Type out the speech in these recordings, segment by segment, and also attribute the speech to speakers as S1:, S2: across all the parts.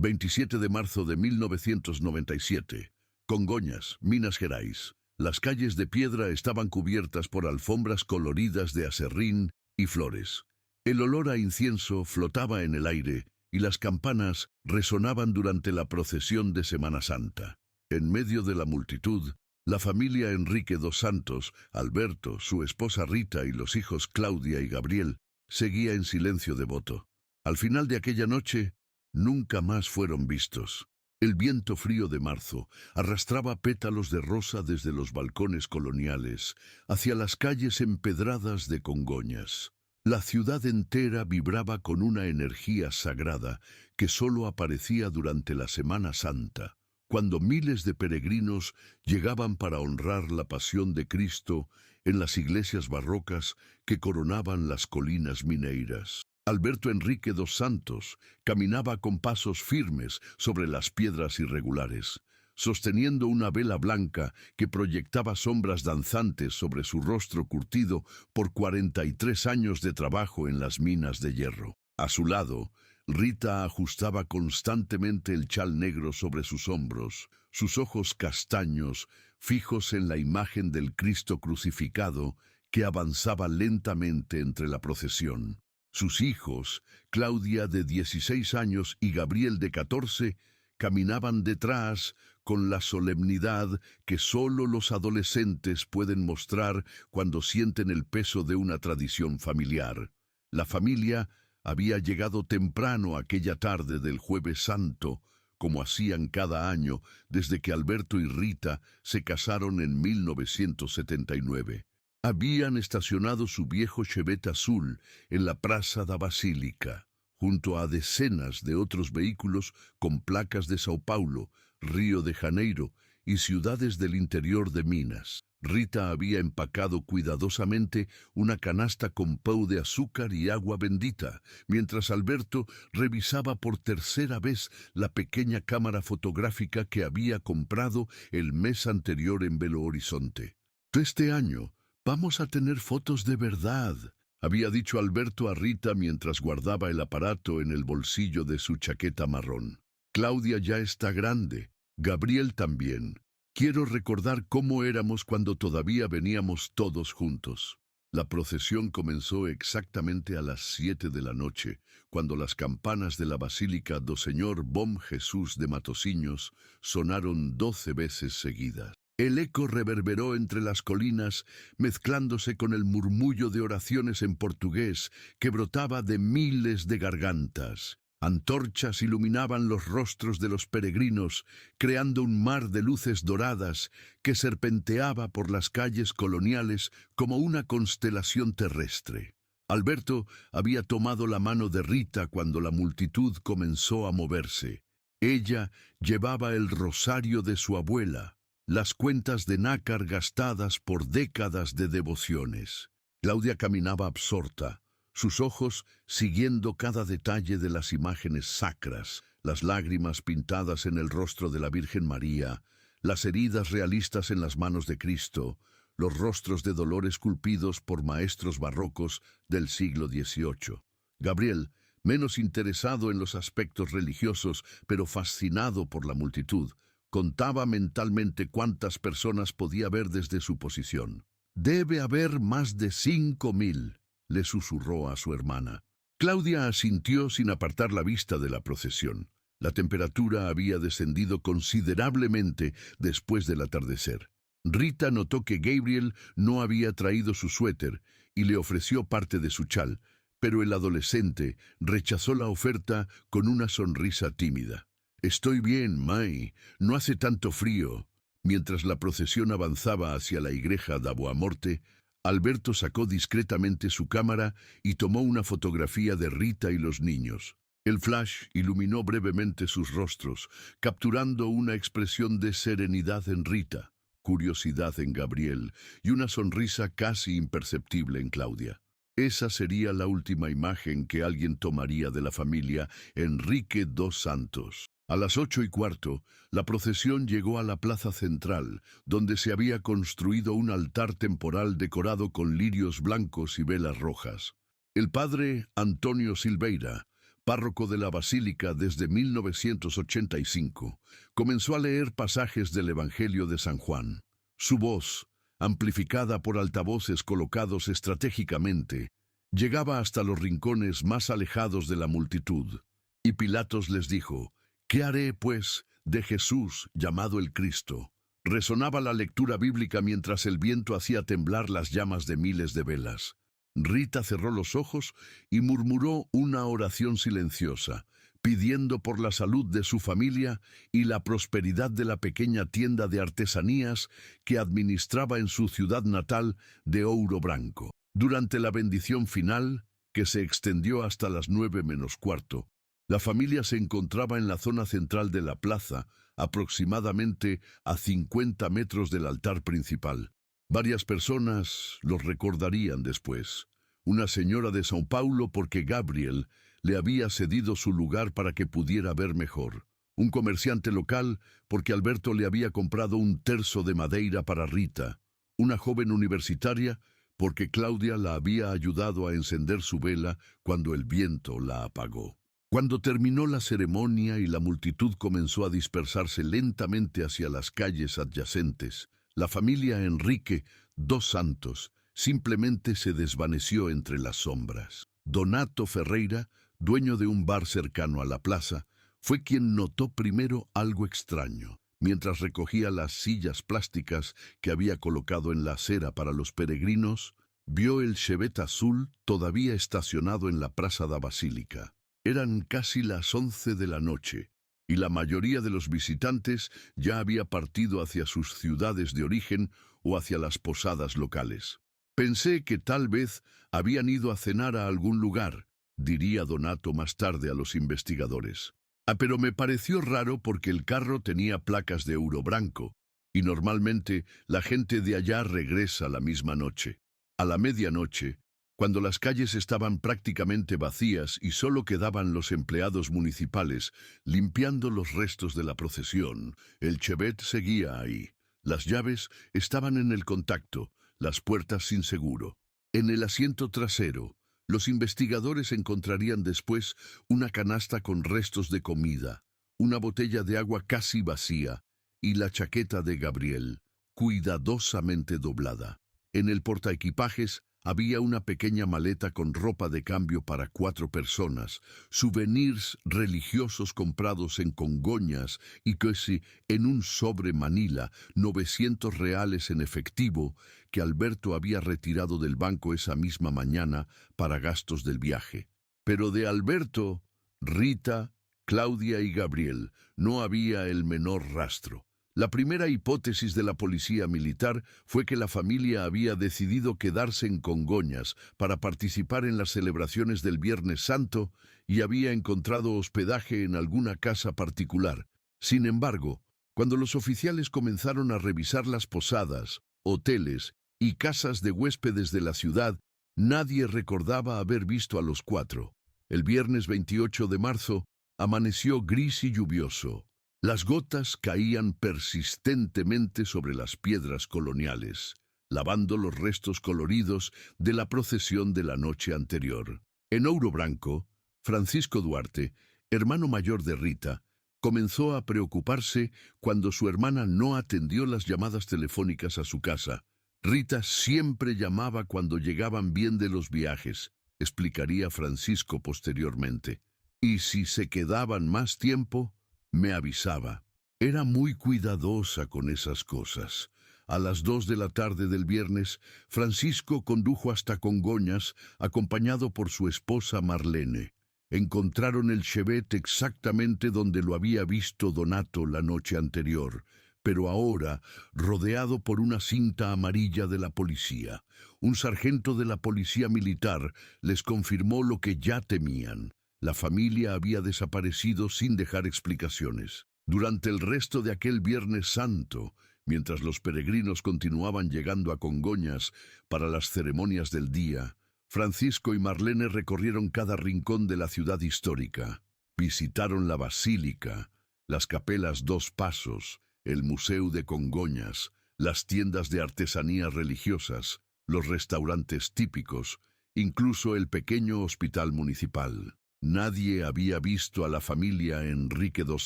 S1: 27 de marzo de 1997. Congonhas, Minas Gerais. Las calles de piedra estaban cubiertas por alfombras coloridas de aserrín y flores. El olor a incienso flotaba en el aire y las campanas resonaban durante la procesión de Semana Santa. En medio de la multitud, la familia Enrique dos Santos, Alberto, su esposa Rita y los hijos Claudia y Gabriel, seguía en silencio devoto. Al final de aquella noche, nunca más fueron vistos. El viento frío de marzo arrastraba pétalos de rosa desde los balcones coloniales hacia las calles empedradas de Congonhas. La ciudad entera vibraba con una energía sagrada que solo aparecía durante la Semana Santa, cuando miles de peregrinos llegaban para honrar la pasión de Cristo en las iglesias barrocas que coronaban las colinas mineiras. Alberto Enrique dos Santos caminaba con pasos firmes sobre las piedras irregulares, sosteniendo una vela blanca que proyectaba sombras danzantes sobre su rostro curtido por 43 años de trabajo en las minas de hierro. A su lado, Rita ajustaba constantemente el chal negro sobre sus hombros, sus ojos castaños fijos en la imagen del Cristo crucificado que avanzaba lentamente entre la procesión. Sus hijos, Claudia de 16 años y Gabriel de 14, caminaban detrás con la solemnidad que solo los adolescentes pueden mostrar cuando sienten el peso de una tradición familiar. La familia había llegado temprano aquella tarde del Jueves Santo, como hacían cada año desde que Alberto y Rita se casaron en 1979. Habían estacionado su viejo Chevette azul en la Praça da Basílica, junto a decenas de otros vehículos con placas de Sao Paulo, Río de Janeiro y ciudades del interior de Minas. Rita había empacado cuidadosamente una canasta con pão de azúcar y agua bendita, mientras Alberto revisaba por tercera vez la pequeña cámara fotográfica que había comprado el mes anterior en Belo Horizonte. Este año vamos a tener fotos de verdad, había dicho Alberto a Rita mientras guardaba el aparato en el bolsillo de su chaqueta marrón. Claudia ya está grande, Gabriel también. Quiero recordar cómo éramos cuando todavía veníamos todos juntos. La procesión comenzó exactamente a las 7 de la noche, cuando las campanas de la Basílica do Senhor Bom Jesús de Matosinhos sonaron 12 veces seguidas. El eco reverberó entre las colinas, mezclándose con el murmullo de oraciones en portugués que brotaba de miles de gargantas. Antorchas iluminaban los rostros de los peregrinos, creando un mar de luces doradas que serpenteaba por las calles coloniales como una constelación terrestre. Alberto había tomado la mano de Rita cuando la multitud comenzó a moverse. Ella llevaba el rosario de su abuela, las cuentas de nácar gastadas por décadas de devociones. Claudia caminaba absorta, sus ojos siguiendo cada detalle de las imágenes sacras, las lágrimas pintadas en el rostro de la Virgen María, las heridas realistas en las manos de Cristo, los rostros de dolor esculpidos por maestros barrocos del siglo XVIII. Gabriel, menos interesado en los aspectos religiosos, pero fascinado por la multitud, contaba mentalmente cuántas personas podía ver desde su posición. «Debe haber más de 5.000», le susurró a su hermana. Claudia asintió sin apartar la vista de la procesión. La temperatura había descendido considerablemente después del atardecer. Rita notó que Gabriel no había traído su suéter y le ofreció parte de su chal, pero el adolescente rechazó la oferta con una sonrisa tímida. «Estoy bien, Mai, no hace tanto frío». Mientras la procesión avanzaba hacia la igreja da Boa Morte, Alberto sacó discretamente su cámara y tomó una fotografía de Rita y los niños. El flash iluminó brevemente sus rostros, capturando una expresión de serenidad en Rita, curiosidad en Gabriel y una sonrisa casi imperceptible en Claudia. Esa sería la última imagen que alguien tomaría de la familia Enrique dos Santos. A las 8:15, la procesión llegó a la plaza central, donde se había construido un altar temporal decorado con lirios blancos y velas rojas. El padre Antonio Silveira, párroco de la Basílica desde 1985, comenzó a leer pasajes del Evangelio de San Juan. Su voz, amplificada por altavoces colocados estratégicamente, llegaba hasta los rincones más alejados de la multitud. Y Pilatos les dijo: «¿Qué haré, pues, de Jesús llamado el Cristo?». Resonaba la lectura bíblica mientras el viento hacía temblar las llamas de miles de velas. Rita cerró los ojos y murmuró una oración silenciosa, pidiendo por la salud de su familia y la prosperidad de la pequeña tienda de artesanías que administraba en su ciudad natal de Ouro Branco. Durante la bendición final, que se extendió hasta las 9:15, la familia se encontraba en la zona central de la plaza, aproximadamente a 50 metros del altar principal. Varias personas los recordarían después. Una señora de São Paulo porque Gabriel le había cedido su lugar para que pudiera ver mejor. Un comerciante local porque Alberto le había comprado un terço de madeira para Rita. Una joven universitaria porque Claudia la había ayudado a encender su vela cuando el viento la apagó. Cuando terminó la ceremonia y la multitud comenzó a dispersarse lentamente hacia las calles adyacentes, la familia Enrique dos Santos simplemente se desvaneció entre las sombras. Donato Ferreira, dueño de un bar cercano a la plaza, fue quien notó primero algo extraño. Mientras recogía las sillas plásticas que había colocado en la acera para los peregrinos, vio el Chevette azul todavía estacionado en la Plaza da Basílica. Eran casi las 11 de la noche, y la mayoría de los visitantes ya había partido hacia sus ciudades de origen o hacia las posadas locales. «Pensé que tal vez habían ido a cenar a algún lugar», diría Donato más tarde a los investigadores. Pero me pareció raro porque el carro tenía placas de Ouro Branco, y normalmente la gente de allá regresa la misma noche. A la medianoche, cuando las calles estaban prácticamente vacías y solo quedaban los empleados municipales limpiando los restos de la procesión, el Chevette seguía ahí. Las llaves estaban en el contacto, las puertas sin seguro. En el asiento trasero, los investigadores encontrarían después una canasta con restos de comida, una botella de agua casi vacía y la chaqueta de Gabriel, cuidadosamente doblada. En el portaequipajes había una pequeña maleta con ropa de cambio para 4 personas, souvenirs religiosos comprados en Congonhas y casi en un sobre Manila, 900 reales en efectivo que Alberto había retirado del banco esa misma mañana para gastos del viaje. Pero de Alberto, Rita, Claudia y Gabriel no había el menor rastro. La primera hipótesis de la policía militar fue que la familia había decidido quedarse en Congonhas para participar en las celebraciones del Viernes Santo y había encontrado hospedaje en alguna casa particular. Sin embargo, cuando los oficiales comenzaron a revisar las posadas, hoteles y casas de huéspedes de la ciudad, nadie recordaba haber visto a los 4. El viernes 28 de marzo amaneció gris y lluvioso. Las gotas caían persistentemente sobre las piedras coloniales, lavando los restos coloridos de la procesión de la noche anterior. En Ouro Branco, Francisco Duarte, hermano mayor de Rita, comenzó a preocuparse cuando su hermana no atendió las llamadas telefónicas a su casa. «Rita siempre llamaba cuando llegaban bien de los viajes», explicaría Francisco posteriormente. «Y si se quedaban más tiempo, me avisaba. Era muy cuidadosa con esas cosas». A las 2 de la tarde del viernes, Francisco condujo hasta Congonhas, acompañado por su esposa Marlene. Encontraron el Chevette exactamente donde lo había visto Donato la noche anterior, pero ahora rodeado por una cinta amarilla de la policía. Un sargento de la policía militar les confirmó lo que ya temían. La familia había desaparecido sin dejar explicaciones. Durante el resto de aquel Viernes Santo, mientras los peregrinos continuaban llegando a Congonhas para las ceremonias del día, Francisco y Marlene recorrieron cada rincón de la ciudad histórica. Visitaron la Basílica, las Capelas Dos Pasos, el Museu de Congonhas, las tiendas de artesanías religiosas, los restaurantes típicos, incluso el pequeño hospital municipal. Nadie había visto a la familia Enrique dos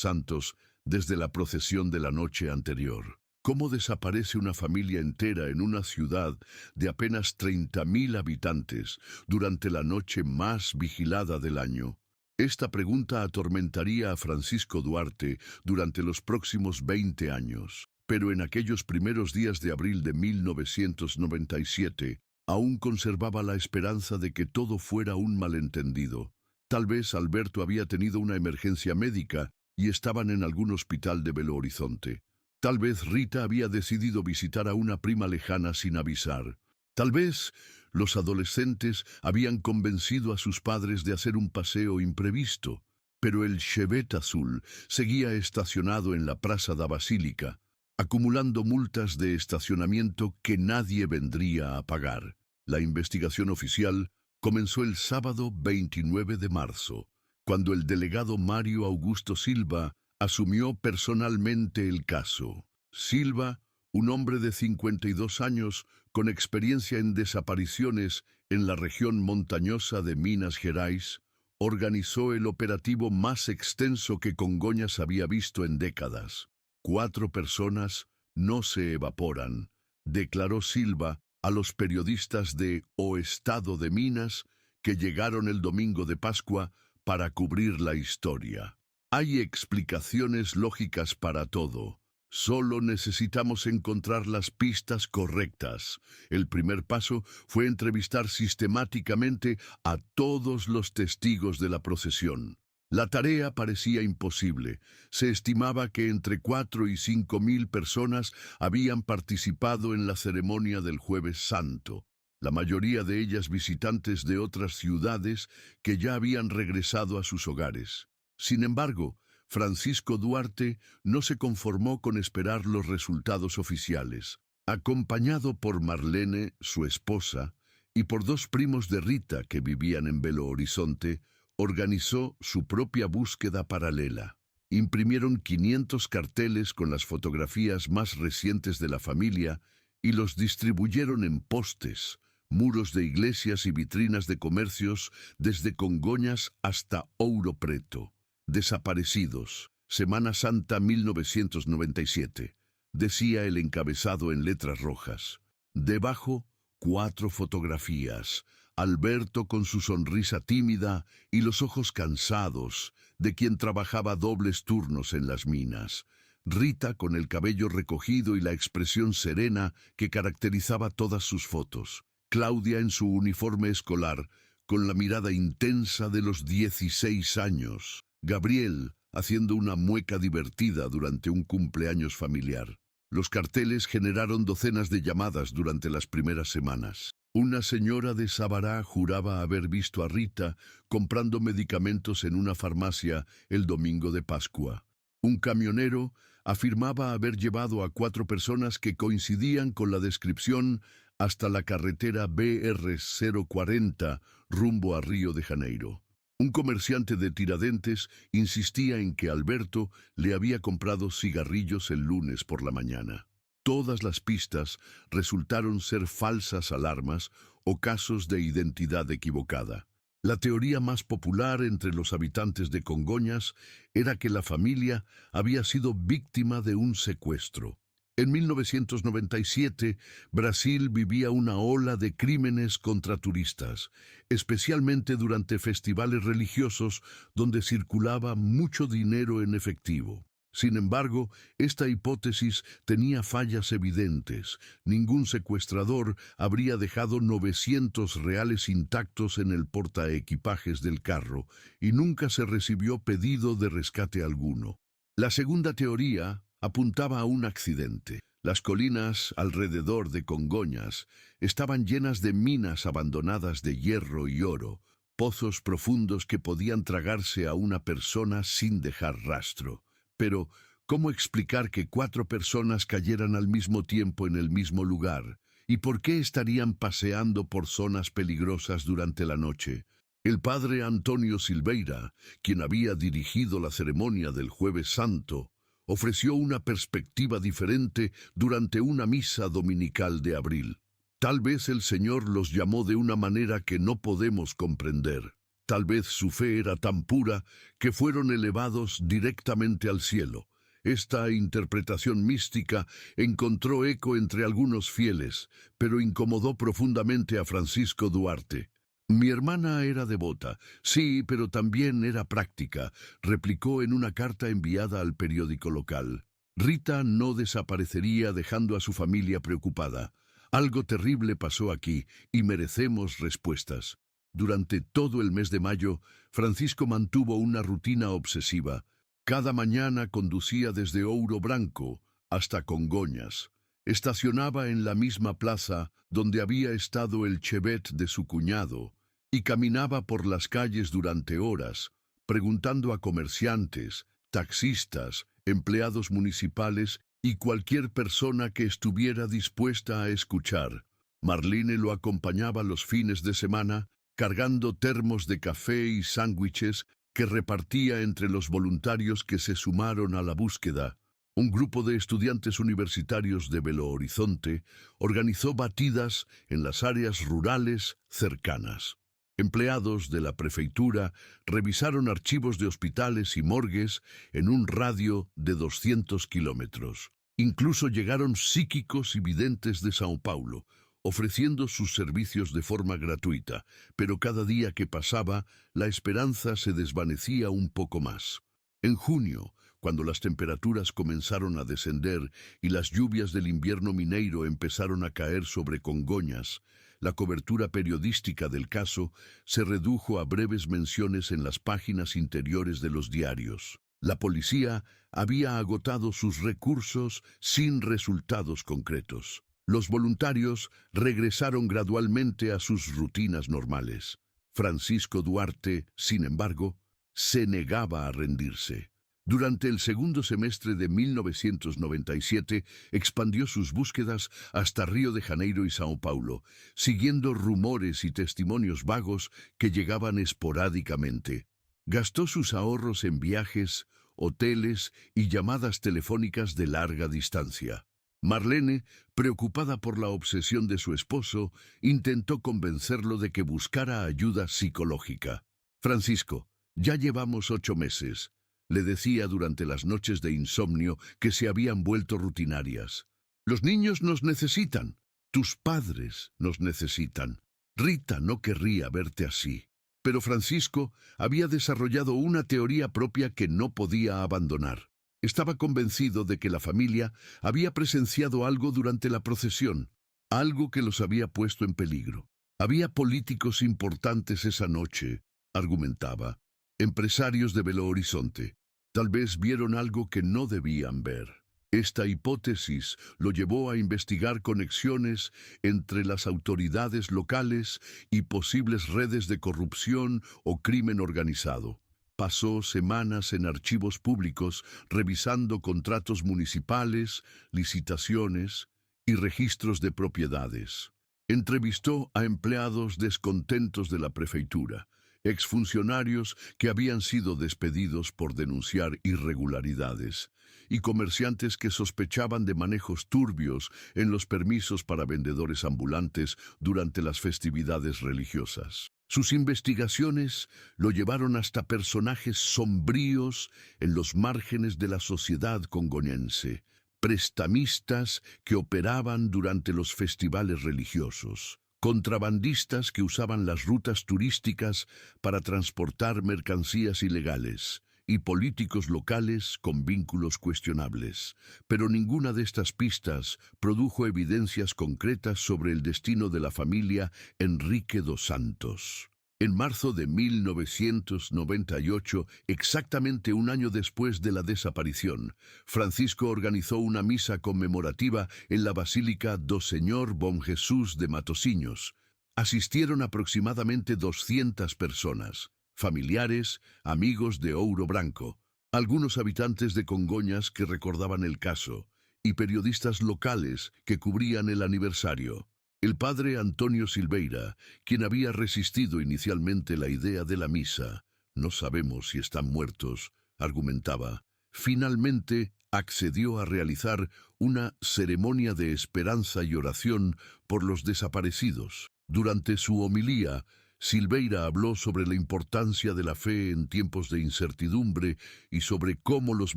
S1: Santos desde la procesión de la noche anterior. ¿Cómo desaparece una familia entera en una ciudad de apenas 30.000 habitantes durante la noche más vigilada del año? Esta pregunta atormentaría a Francisco Duarte durante los próximos 20 años. Pero en aquellos primeros días de abril de 1997, aún conservaba la esperanza de que todo fuera un malentendido. Tal vez Alberto había tenido una emergencia médica y estaban en algún hospital de Belo Horizonte. Tal vez Rita había decidido visitar a una prima lejana sin avisar. Tal vez los adolescentes habían convencido a sus padres de hacer un paseo imprevisto. Pero el Chevette azul seguía estacionado en la Plaza da Basílica, acumulando multas de estacionamiento que nadie vendría a pagar. La investigación oficial comenzó el sábado 29 de marzo, cuando el delegado Mario Augusto Silva asumió personalmente el caso. Silva, un hombre de 52 años con experiencia en desapariciones en la región montañosa de Minas Gerais, organizó el operativo más extenso que Congonhas había visto en décadas. 4 personas no se evaporan, declaró Silva a los periodistas de O Estado de Minas que llegaron el domingo de Pascua para cubrir la historia. Hay explicaciones lógicas para todo. Solo necesitamos encontrar las pistas correctas. El primer paso fue entrevistar sistemáticamente a todos los testigos de la procesión. La tarea parecía imposible. Se estimaba que entre 4 y 5.000 personas habían participado en la ceremonia del Jueves Santo, la mayoría de ellas visitantes de otras ciudades que ya habían regresado a sus hogares. Sin embargo, Francisco Duarte no se conformó con esperar los resultados oficiales. Acompañado por Marlene, su esposa, y por 2 primos de Rita que vivían en Belo Horizonte, organizó su propia búsqueda paralela. Imprimieron 500 carteles con las fotografías más recientes de la familia y los distribuyeron en postes, muros de iglesias y vitrinas de comercios desde Congonhas hasta Ouro Preto. Desaparecidos, Semana Santa 1997, decía el encabezado en letras rojas. Debajo, 4 fotografías. Alberto con su sonrisa tímida y los ojos cansados, de quien trabajaba dobles turnos en las minas. Rita con el cabello recogido y la expresión serena que caracterizaba todas sus fotos. Claudia en su uniforme escolar, con la mirada intensa de los 16 años. Gabriel haciendo una mueca divertida durante un cumpleaños familiar. Los carteles generaron docenas de llamadas durante las primeras semanas. Una señora de Sabará juraba haber visto a Rita comprando medicamentos en una farmacia el domingo de Pascua. Un camionero afirmaba haber llevado a 4 personas que coincidían con la descripción hasta la carretera BR-040 rumbo a Río de Janeiro. Un comerciante de Tiradentes insistía en que Alberto le había comprado cigarrillos el lunes por la mañana. Todas las pistas resultaron ser falsas alarmas o casos de identidad equivocada. La teoría más popular entre los habitantes de Congonhas era que la familia había sido víctima de un secuestro. En 1997, Brasil vivía una ola de crímenes contra turistas, especialmente durante festivales religiosos donde circulaba mucho dinero en efectivo. Sin embargo, esta hipótesis tenía fallas evidentes. Ningún secuestrador habría dejado 900 reales intactos en el portaequipajes del carro y nunca se recibió pedido de rescate alguno. La segunda teoría apuntaba a un accidente. Las colinas alrededor de Congonhas estaban llenas de minas abandonadas de hierro y oro, pozos profundos que podían tragarse a una persona sin dejar rastro. Pero, ¿cómo explicar que 4 personas cayeran al mismo tiempo en el mismo lugar? ¿Y por qué estarían paseando por zonas peligrosas durante la noche? El padre Antonio Silveira, quien había dirigido la ceremonia del Jueves Santo, ofreció una perspectiva diferente durante una misa dominical de abril. Tal vez el Señor los llamó de una manera que no podemos comprender. Tal vez su fe era tan pura que fueron elevados directamente al cielo. Esta interpretación mística encontró eco entre algunos fieles, pero incomodó profundamente a Francisco Duarte. Mi hermana era devota, sí, pero también era práctica, replicó en una carta enviada al periódico local. Rita no desaparecería dejando a su familia preocupada. Algo terrible pasó aquí y merecemos respuestas. Durante todo el mes de mayo, Francisco mantuvo una rutina obsesiva. Cada mañana conducía desde Ouro Branco hasta Congoñas. Estacionaba en la misma plaza donde había estado el chevet de su cuñado y caminaba por las calles durante horas, preguntando a comerciantes, taxistas, empleados municipales y cualquier persona que estuviera dispuesta a escuchar. Marlene lo acompañaba los fines de semana, cargando termos de café y sándwiches que repartía entre los voluntarios que se sumaron a la búsqueda. Un grupo de estudiantes universitarios de Belo Horizonte organizó batidas en las áreas rurales cercanas. Empleados de la prefeitura revisaron archivos de hospitales y morgues en un radio de 200 kilómetros. Incluso llegaron psíquicos y videntes de Sao Paulo, ofreciendo sus servicios de forma gratuita, pero cada día que pasaba, la esperanza se desvanecía un poco más. En junio, cuando las temperaturas comenzaron a descender y las lluvias del invierno mineiro empezaron a caer sobre Congoñas, la cobertura periodística del caso se redujo a breves menciones en las páginas interiores de los diarios. La policía había agotado sus recursos sin resultados concretos. Los voluntarios regresaron gradualmente a sus rutinas normales. Francisco Duarte, sin embargo, se negaba a rendirse. Durante el segundo semestre de 1997, expandió sus búsquedas hasta Río de Janeiro y Sao Paulo, siguiendo rumores y testimonios vagos que llegaban esporádicamente. Gastó sus ahorros en viajes, hoteles y llamadas telefónicas de larga distancia. Marlene, preocupada por la obsesión de su esposo, intentó convencerlo de que buscara ayuda psicológica. Francisco, ya llevamos 8 meses. Le decía durante las noches de insomnio que se habían vuelto rutinarias. Los niños nos necesitan. Tus padres nos necesitan. Rita no querría verte así. Pero Francisco había desarrollado una teoría propia que no podía abandonar. Estaba convencido de que la familia había presenciado algo durante la procesión, algo que los había puesto en peligro. Había políticos importantes esa noche, argumentaba, empresarios de Belo Horizonte. Tal vez vieron algo que no debían ver. Esta hipótesis lo llevó a investigar conexiones entre las autoridades locales y posibles redes de corrupción o crimen organizado. Pasó semanas en archivos públicos revisando contratos municipales, licitaciones y registros de propiedades. Entrevistó a empleados descontentos de la prefeitura, exfuncionarios que habían sido despedidos por denunciar irregularidades, y comerciantes que sospechaban de manejos turbios en los permisos para vendedores ambulantes durante las festividades religiosas. Sus investigaciones lo llevaron hasta personajes sombríos en los márgenes de la sociedad congoñense, prestamistas que operaban durante los festivales religiosos, contrabandistas que usaban las rutas turísticas para transportar mercancías ilegales, y políticos locales con vínculos cuestionables. Pero ninguna de estas pistas produjo evidencias concretas sobre el destino de la familia Enrique dos Santos. En marzo de 1998, exactamente un año después de la desaparición, Francisco organizó una misa conmemorativa en la Basílica do Senhor Bom Jesús de Matosinhos. Asistieron aproximadamente 200 personas, familiares, amigos de Ouro Branco, algunos habitantes de Congoñas que recordaban el caso, y periodistas locales que cubrían el aniversario. El padre Antonio Silveira, quien había resistido inicialmente la idea de la misa, no sabemos si están muertos, argumentaba, finalmente accedió a realizar una ceremonia de esperanza y oración por los desaparecidos. Durante su homilía, Silveira habló sobre la importancia de la fe en tiempos de incertidumbre y sobre cómo los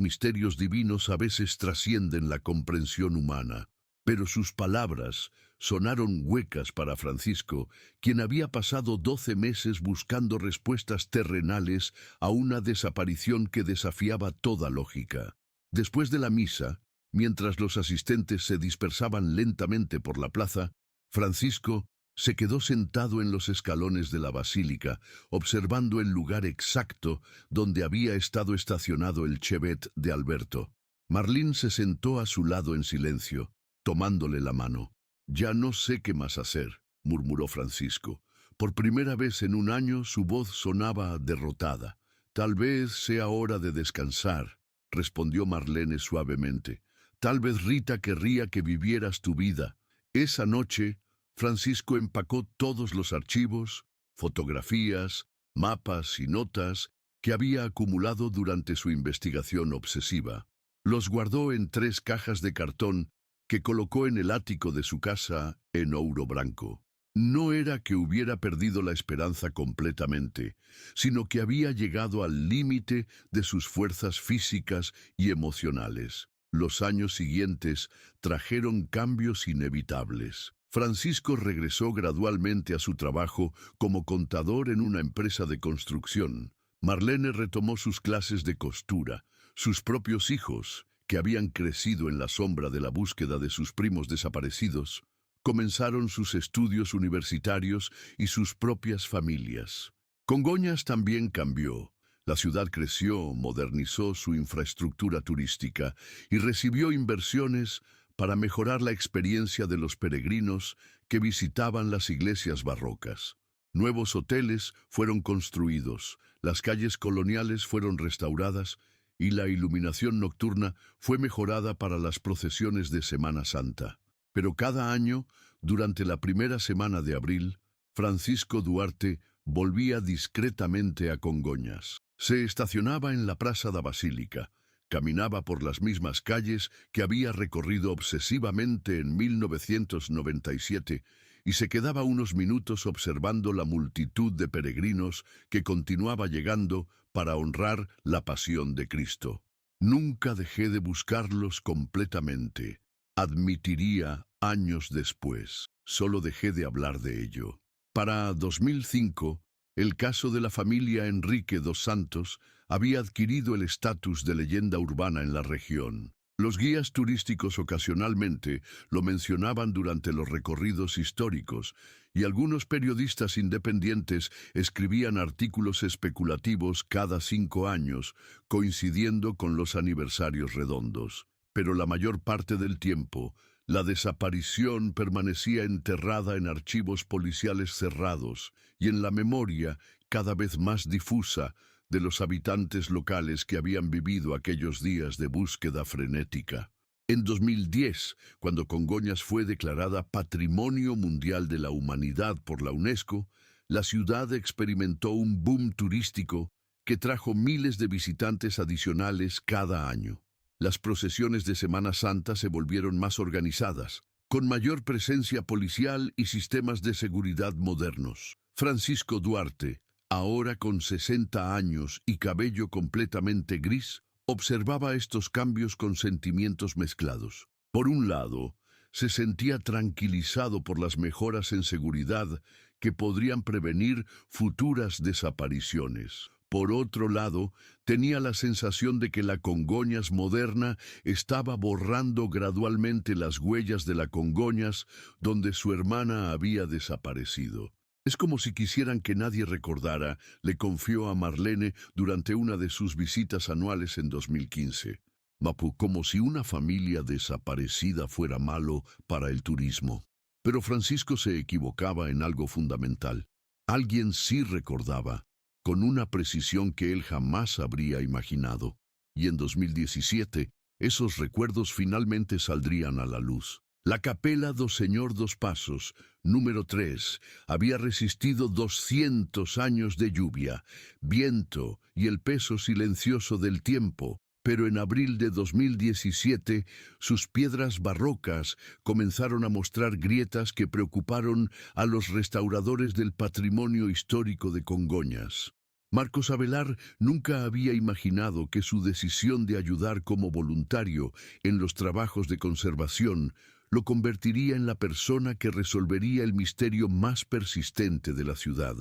S1: misterios divinos a veces trascienden la comprensión humana. Pero sus palabras sonaron huecas para Francisco, quien había pasado 12 meses buscando respuestas terrenales a una desaparición que desafiaba toda lógica. Después de la misa, mientras los asistentes se dispersaban lentamente por la plaza, Francisco se quedó sentado en los escalones de la basílica, observando el lugar exacto donde había estado estacionado el Chevette de Alberto. Marlene se sentó a su lado en silencio, tomándole la mano. «Ya no sé qué más hacer», murmuró Francisco. Por primera vez en un año su voz sonaba derrotada. «Tal vez sea hora de descansar», respondió Marlene suavemente. «Tal vez Rita querría que vivieras tu vida». Esa noche, Francisco empacó todos los archivos, fotografías, mapas y notas que había acumulado durante su investigación obsesiva. Los guardó en 3 cajas de cartón que colocó en el ático de su casa en Ouro Branco. No era que hubiera perdido la esperanza completamente, sino que había llegado al límite de sus fuerzas físicas y emocionales. Los años siguientes trajeron cambios inevitables. Francisco regresó gradualmente a su trabajo como contador en una empresa de construcción. Marlene retomó sus clases de costura. Sus propios hijos, que habían crecido en la sombra de la búsqueda de sus primos desaparecidos, comenzaron sus estudios universitarios y sus propias familias. Congonhas también cambió. La ciudad creció, modernizó su infraestructura turística y recibió inversiones para mejorar la experiencia de los peregrinos que visitaban las iglesias barrocas. Nuevos hoteles fueron construidos, las calles coloniales fueron restauradas y la iluminación nocturna fue mejorada para las procesiones de Semana Santa. Pero cada año, durante la primera semana de abril, Francisco Duarte volvía discretamente a Congonhas. Se estacionaba en la Praça da Basílica, caminaba por las mismas calles que había recorrido obsesivamente en 1997 y se quedaba unos minutos observando la multitud de peregrinos que continuaba llegando para honrar la pasión de Cristo. «Nunca dejé de buscarlos completamente», admitiría años después. «Solo dejé de hablar de ello». Para 2005, el caso de la familia Enrique dos Santos había adquirido el estatus de leyenda urbana en la región. Los guías turísticos ocasionalmente lo mencionaban durante los recorridos históricos y algunos periodistas independientes escribían artículos especulativos cada 5 años, coincidiendo con los aniversarios redondos. Pero la mayor parte del tiempo, la desaparición permanecía enterrada en archivos policiales cerrados y en la memoria cada vez más difusa de los habitantes locales que habían vivido aquellos días de búsqueda frenética. En 2010, cuando Congonhas fue declarada Patrimonio Mundial de la Humanidad por la UNESCO, la ciudad experimentó un boom turístico que trajo miles de visitantes adicionales cada año. Las procesiones de Semana Santa se volvieron más organizadas, con mayor presencia policial y sistemas de seguridad modernos. Francisco Duarte, ahora con 60 años y cabello completamente gris, observaba estos cambios con sentimientos mezclados. Por un lado, se sentía tranquilizado por las mejoras en seguridad que podrían prevenir futuras desapariciones. Por otro lado, tenía la sensación de que la Congonhas moderna estaba borrando gradualmente las huellas de la Congonhas donde su hermana había desaparecido. «Es como si quisieran que nadie recordara», le confió a Marlene durante una de sus visitas anuales en 2015. «Mapu, como si una familia desaparecida fuera malo para el turismo». Pero Francisco se equivocaba en algo fundamental. Alguien sí recordaba, con una precisión que él jamás habría imaginado. Y en 2017, esos recuerdos finalmente saldrían a la luz. La Capela do Senhor dos Passos, número 3, había resistido 200 años de lluvia, viento y el peso silencioso del tiempo, Pero en abril de 2017, sus piedras barrocas comenzaron a mostrar grietas que preocuparon a los restauradores del patrimonio histórico de Congoñas. Marcos Avelar nunca había imaginado que su decisión de ayudar como voluntario en los trabajos de conservación lo convertiría en la persona que resolvería el misterio más persistente de la ciudad.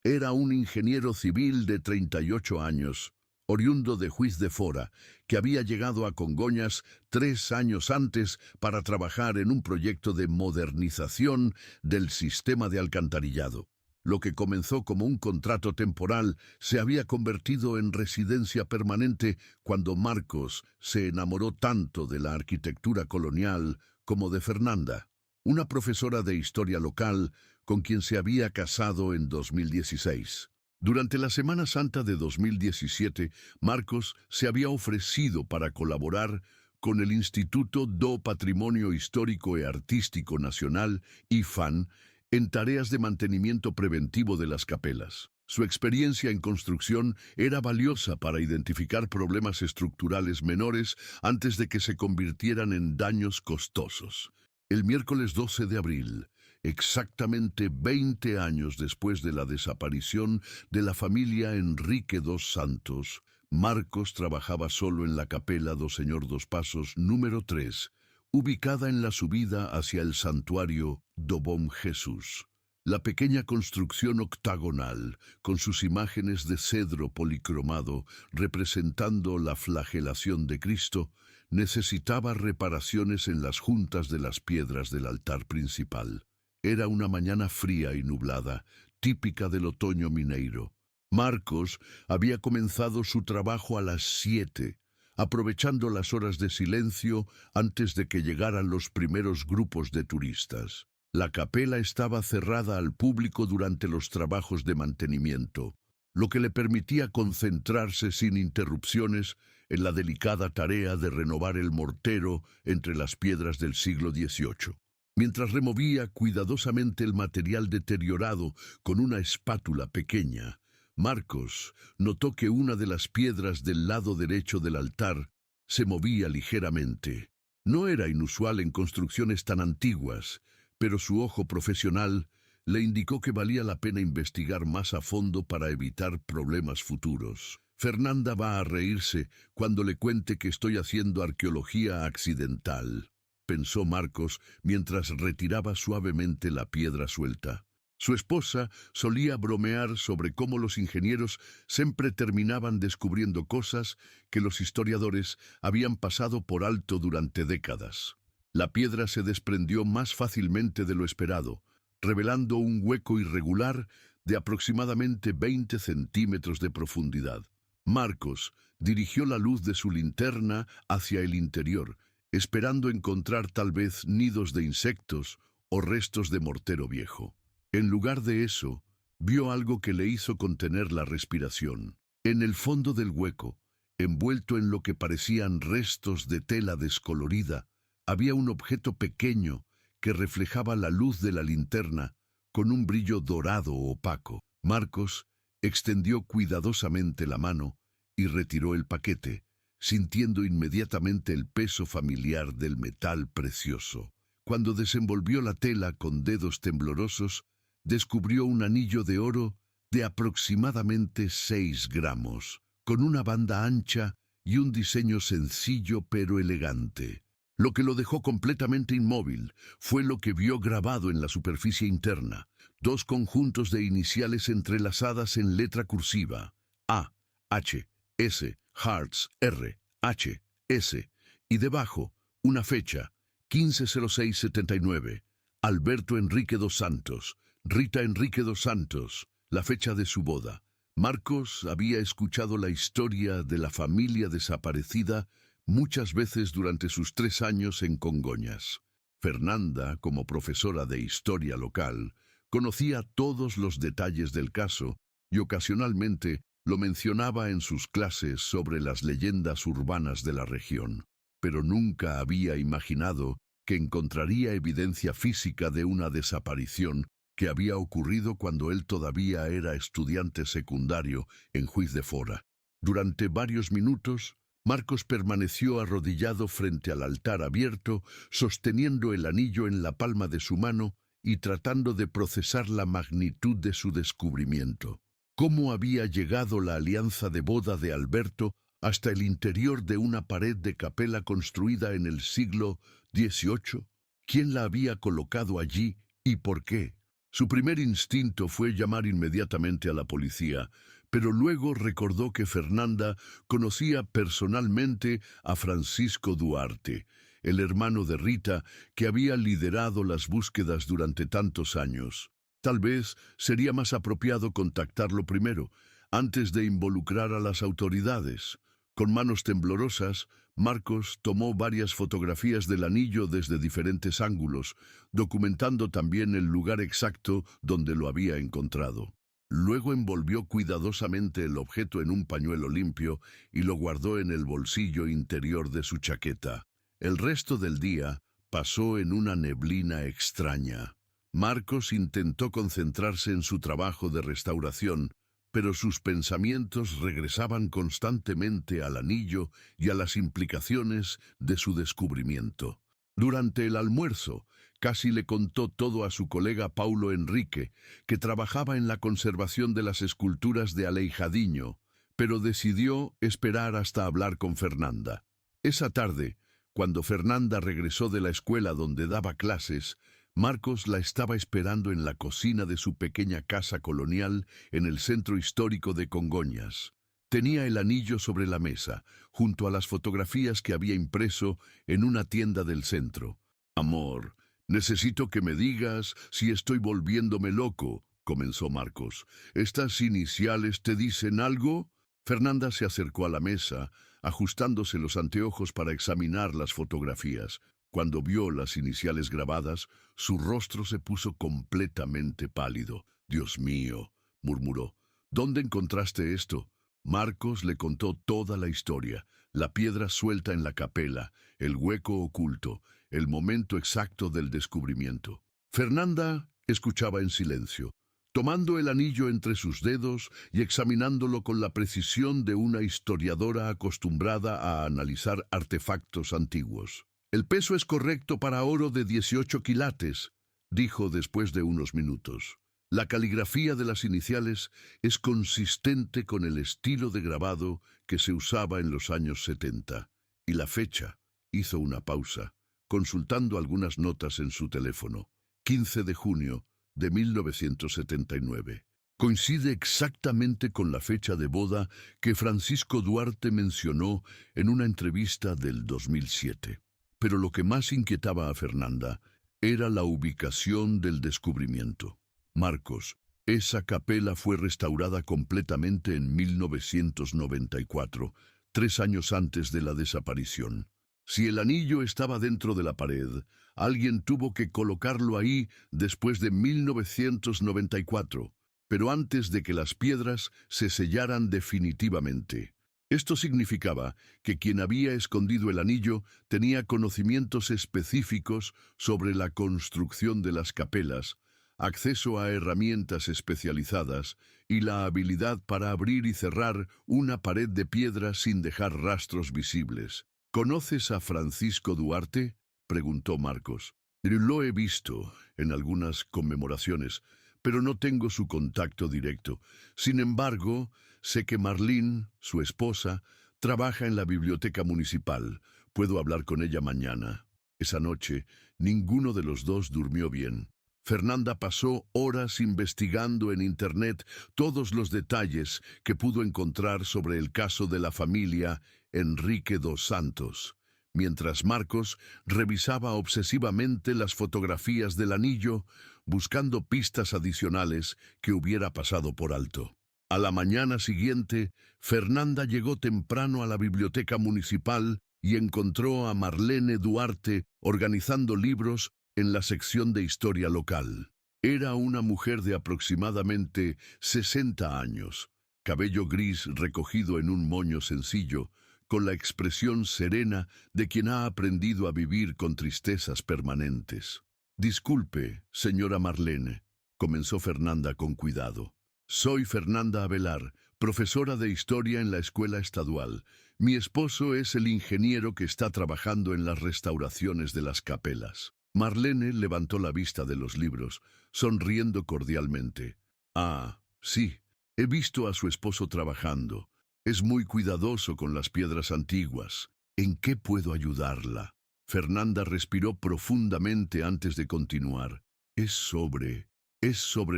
S1: Era un ingeniero civil de 38 años, oriundo de Juiz de Fora, que había llegado a Congoñas 3 años antes para trabajar en un proyecto de modernización del sistema de alcantarillado. Lo que comenzó como un contrato temporal se había convertido en residencia permanente cuando Marcos se enamoró tanto de la arquitectura colonial como de Fernanda, una profesora de historia local con quien se había casado en 2016. Durante la Semana Santa de 2017, Marcos se había ofrecido para colaborar con el Instituto do Patrimonio Histórico e Artístico Nacional, IFAN, en tareas de mantenimiento preventivo de las capelas. Su experiencia en construcción era valiosa para identificar problemas estructurales menores antes de que se convirtieran en daños costosos. El miércoles 12 de abril, exactamente 20 años después de la desaparición de la familia Enrique dos Santos, Marcos trabajaba solo en la capela do Señor dos Passos número 3, ubicada en la subida hacia el santuario do Bom Jesús. La pequeña construcción octagonal, con sus imágenes de cedro policromado representando la flagelación de Cristo, necesitaba reparaciones en las juntas de las piedras del altar principal. Era una mañana fría y nublada, típica del otoño mineiro. Marcos había comenzado su trabajo a las 7, aprovechando las horas de silencio antes de que llegaran los primeros grupos de turistas. La capela estaba cerrada al público durante los trabajos de mantenimiento, lo que le permitía concentrarse sin interrupciones en la delicada tarea de renovar el mortero entre las piedras del siglo XVIII. Mientras removía cuidadosamente el material deteriorado con una espátula pequeña, Marcos notó que una de las piedras del lado derecho del altar se movía ligeramente. No era inusual en construcciones tan antiguas, pero su ojo profesional le indicó que valía la pena investigar más a fondo para evitar problemas futuros. Fernanda va a reírse cuando le cuente que estoy haciendo arqueología accidental, pensó Marcos mientras retiraba suavemente la piedra suelta. Su esposa solía bromear sobre cómo los ingenieros siempre terminaban descubriendo cosas que los historiadores habían pasado por alto durante décadas. La piedra se desprendió más fácilmente de lo esperado, revelando un hueco irregular de aproximadamente 20 centímetros de profundidad. Marcos dirigió la luz de su linterna hacia el interior, esperando encontrar tal vez nidos de insectos o restos de mortero viejo. En lugar de eso, vio algo que le hizo contener la respiración. En el fondo del hueco, envuelto en lo que parecían restos de tela descolorida, había un objeto pequeño que reflejaba la luz de la linterna con un brillo dorado opaco. Marcos extendió cuidadosamente la mano y retiró el paquete, sintiendo inmediatamente el peso familiar del metal precioso. Cuando desenvolvió la tela con dedos temblorosos, descubrió un anillo de oro de aproximadamente 6 gramos, con una banda ancha y un diseño sencillo pero elegante. Lo que lo dejó completamente inmóvil fue lo que vio grabado en la superficie interna, 2 conjuntos de iniciales entrelazadas en letra cursiva, A, H, S, Hearts, R, H, S, y debajo, una fecha, 15/06/79, Alberto Enrique dos Santos, Rita Enrique dos Santos, la fecha de su boda. Marcos había escuchado la historia de la familia desaparecida muchas veces durante sus 3 años en Congoñas. Fernanda, como profesora de historia local, conocía todos los detalles del caso y ocasionalmente lo mencionaba en sus clases sobre las leyendas urbanas de la región, pero nunca había imaginado que encontraría evidencia física de una desaparición que había ocurrido cuando él todavía era estudiante secundario en Juiz de Fora. Durante varios minutos, Marcos permaneció arrodillado frente al altar abierto, sosteniendo el anillo en la palma de su mano y tratando de procesar la magnitud de su descubrimiento. ¿Cómo había llegado la alianza de boda de Alberto hasta el interior de una pared de capela construida en el siglo XVIII? ¿Quién la había colocado allí y por qué? Su primer instinto fue llamar inmediatamente a la policía, pero luego recordó que Fernanda conocía personalmente a Francisco Duarte, el hermano de Rita, que había liderado las búsquedas durante tantos años. Tal vez sería más apropiado contactarlo primero, antes de involucrar a las autoridades. Con manos temblorosas, Marcos tomó varias fotografías del anillo desde diferentes ángulos, documentando también el lugar exacto donde lo había encontrado. Luego envolvió cuidadosamente el objeto en un pañuelo limpio y lo guardó en el bolsillo interior de su chaqueta. El resto del día pasó en una neblina extraña. Marcos intentó concentrarse en su trabajo de restauración, pero sus pensamientos regresaban constantemente al anillo y a las implicaciones de su descubrimiento. Durante el almuerzo, casi le contó todo a su colega Paulo Enrique, que trabajaba en la conservación de las esculturas de Aleijadiño, pero decidió esperar hasta hablar con Fernanda. Esa tarde, cuando Fernanda regresó de la escuela donde daba clases, Marcos la estaba esperando en la cocina de su pequeña casa colonial en el centro histórico de Congonhas. Tenía el anillo sobre la mesa, junto a las fotografías que había impreso en una tienda del centro. «Amor, necesito que me digas si estoy volviéndome loco», comenzó Marcos. «¿Estas iniciales te dicen algo?» Fernanda se acercó a la mesa, ajustándose los anteojos para examinar las fotografías. Cuando vio las iniciales grabadas, su rostro se puso completamente pálido. «Dios mío», murmuró, «¿dónde encontraste esto?» Marcos le contó toda la historia, la piedra suelta en la capela, el hueco oculto, el momento exacto del descubrimiento. Fernanda escuchaba en silencio, tomando el anillo entre sus dedos y examinándolo con la precisión de una historiadora acostumbrada a analizar artefactos antiguos. «El peso es correcto para oro de 18 quilates», dijo después de unos minutos. «La caligrafía de las iniciales es consistente con el estilo de grabado que se usaba en los años 70. Y la fecha», hizo una pausa, consultando algunas notas en su teléfono. 15 de junio de 1979. Coincide exactamente con la fecha de boda que Francisco Duarte mencionó en una entrevista del 2007. Pero lo que más inquietaba a Fernanda era la ubicación del descubrimiento. «Marcos, esa capela fue restaurada completamente en 1994, 3 años antes de la desaparición. Si el anillo estaba dentro de la pared, alguien tuvo que colocarlo ahí después de 1994, pero antes de que las piedras se sellaran definitivamente. Esto significaba que quien había escondido el anillo tenía conocimientos específicos sobre la construcción de las capelas, acceso a herramientas especializadas y la habilidad para abrir y cerrar una pared de piedra sin dejar rastros visibles. «¿Conoces a Francisco Duarte?», preguntó Marcos. «Lo he visto en algunas conmemoraciones, pero no tengo su contacto directo. Sin embargo, sé que Marlene, su esposa, trabaja en la biblioteca municipal. Puedo hablar con ella mañana». Esa noche, ninguno de los dos durmió bien. Fernanda pasó horas investigando en Internet todos los detalles que pudo encontrar sobre el caso de la familia Enrique dos Santos, mientras Marcos revisaba obsesivamente las fotografías del anillo, buscando pistas adicionales que hubiera pasado por alto. A la mañana siguiente, Fernanda llegó temprano a la biblioteca municipal y encontró a Marlene Duarte organizando libros en la sección de historia local. Era una mujer de aproximadamente 60 años, cabello gris recogido en un moño sencillo, con la expresión serena de quien ha aprendido a vivir con tristezas permanentes. «Disculpe, señora Marlene», comenzó Fernanda con cuidado. «Soy Fernanda Avelar, profesora de historia en la escuela estadual. Mi esposo es el ingeniero que está trabajando en las restauraciones de las capelas. Marlene levantó la vista de los libros, sonriendo cordialmente. Ah, sí, he visto a su esposo trabajando. Es muy cuidadoso con las piedras antiguas. ¿En qué puedo ayudarla? Fernanda respiró profundamente antes de continuar. Es sobre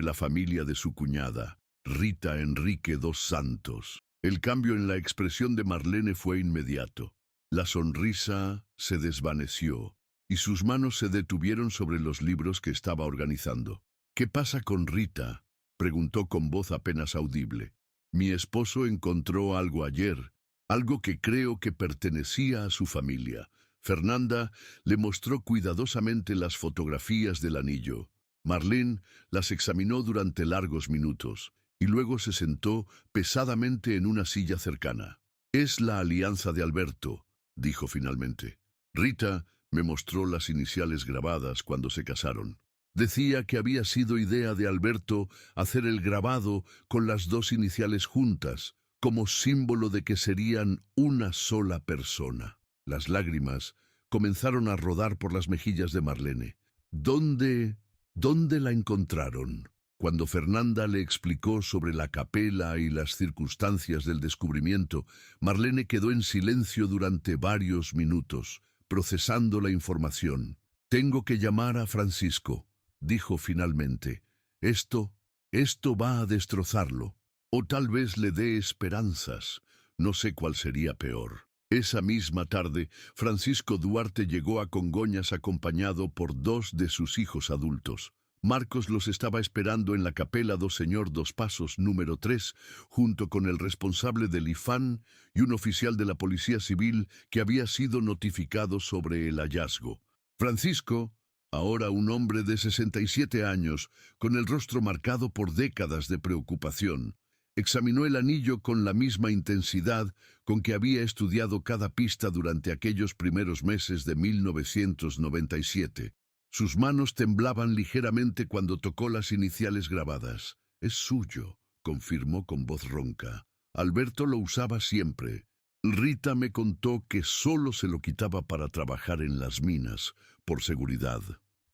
S1: la familia de su cuñada, Rita Enrique dos Santos. El cambio en la expresión de Marlene fue inmediato. La sonrisa se desvaneció y sus manos se detuvieron sobre los libros que estaba organizando. ¿Qué pasa con Rita?, preguntó con voz apenas audible. Mi esposo encontró algo ayer, algo que creo que pertenecía a su familia. Fernanda le mostró cuidadosamente las fotografías del anillo. Marlene las examinó durante largos minutos y luego se sentó pesadamente en una silla cercana. Es la alianza de Alberto, dijo finalmente. Rita me mostró las iniciales grabadas cuando se casaron. Decía que había sido idea de Alberto hacer el grabado con las dos iniciales juntas, como símbolo de que serían una sola persona. Las lágrimas comenzaron a rodar por las mejillas de Marlene. ¿Dónde la encontraron? Cuando Fernanda le explicó sobre la capela y las circunstancias del descubrimiento, Marlene quedó en silencio durante varios minutos, procesando la información. Tengo que llamar a Francisco, dijo finalmente. Esto va a destrozarlo. O tal vez le dé esperanzas. No sé cuál sería peor. Esa misma tarde, Francisco Duarte llegó a Congoñas acompañado por dos de sus hijos adultos. Marcos los estaba esperando en la capela do Señor dos Pasos número 3, junto con el responsable del IFAN y un oficial de la Policía Civil que había sido notificado sobre el hallazgo. Francisco, ahora un hombre de 67 años, con el rostro marcado por décadas de preocupación, examinó el anillo con la misma intensidad con que había estudiado cada pista durante aquellos primeros meses de 1997. Sus manos temblaban ligeramente cuando tocó las iniciales grabadas. Es suyo, confirmó con voz ronca. Alberto lo usaba siempre. Rita me contó que solo se lo quitaba para trabajar en las minas, por seguridad.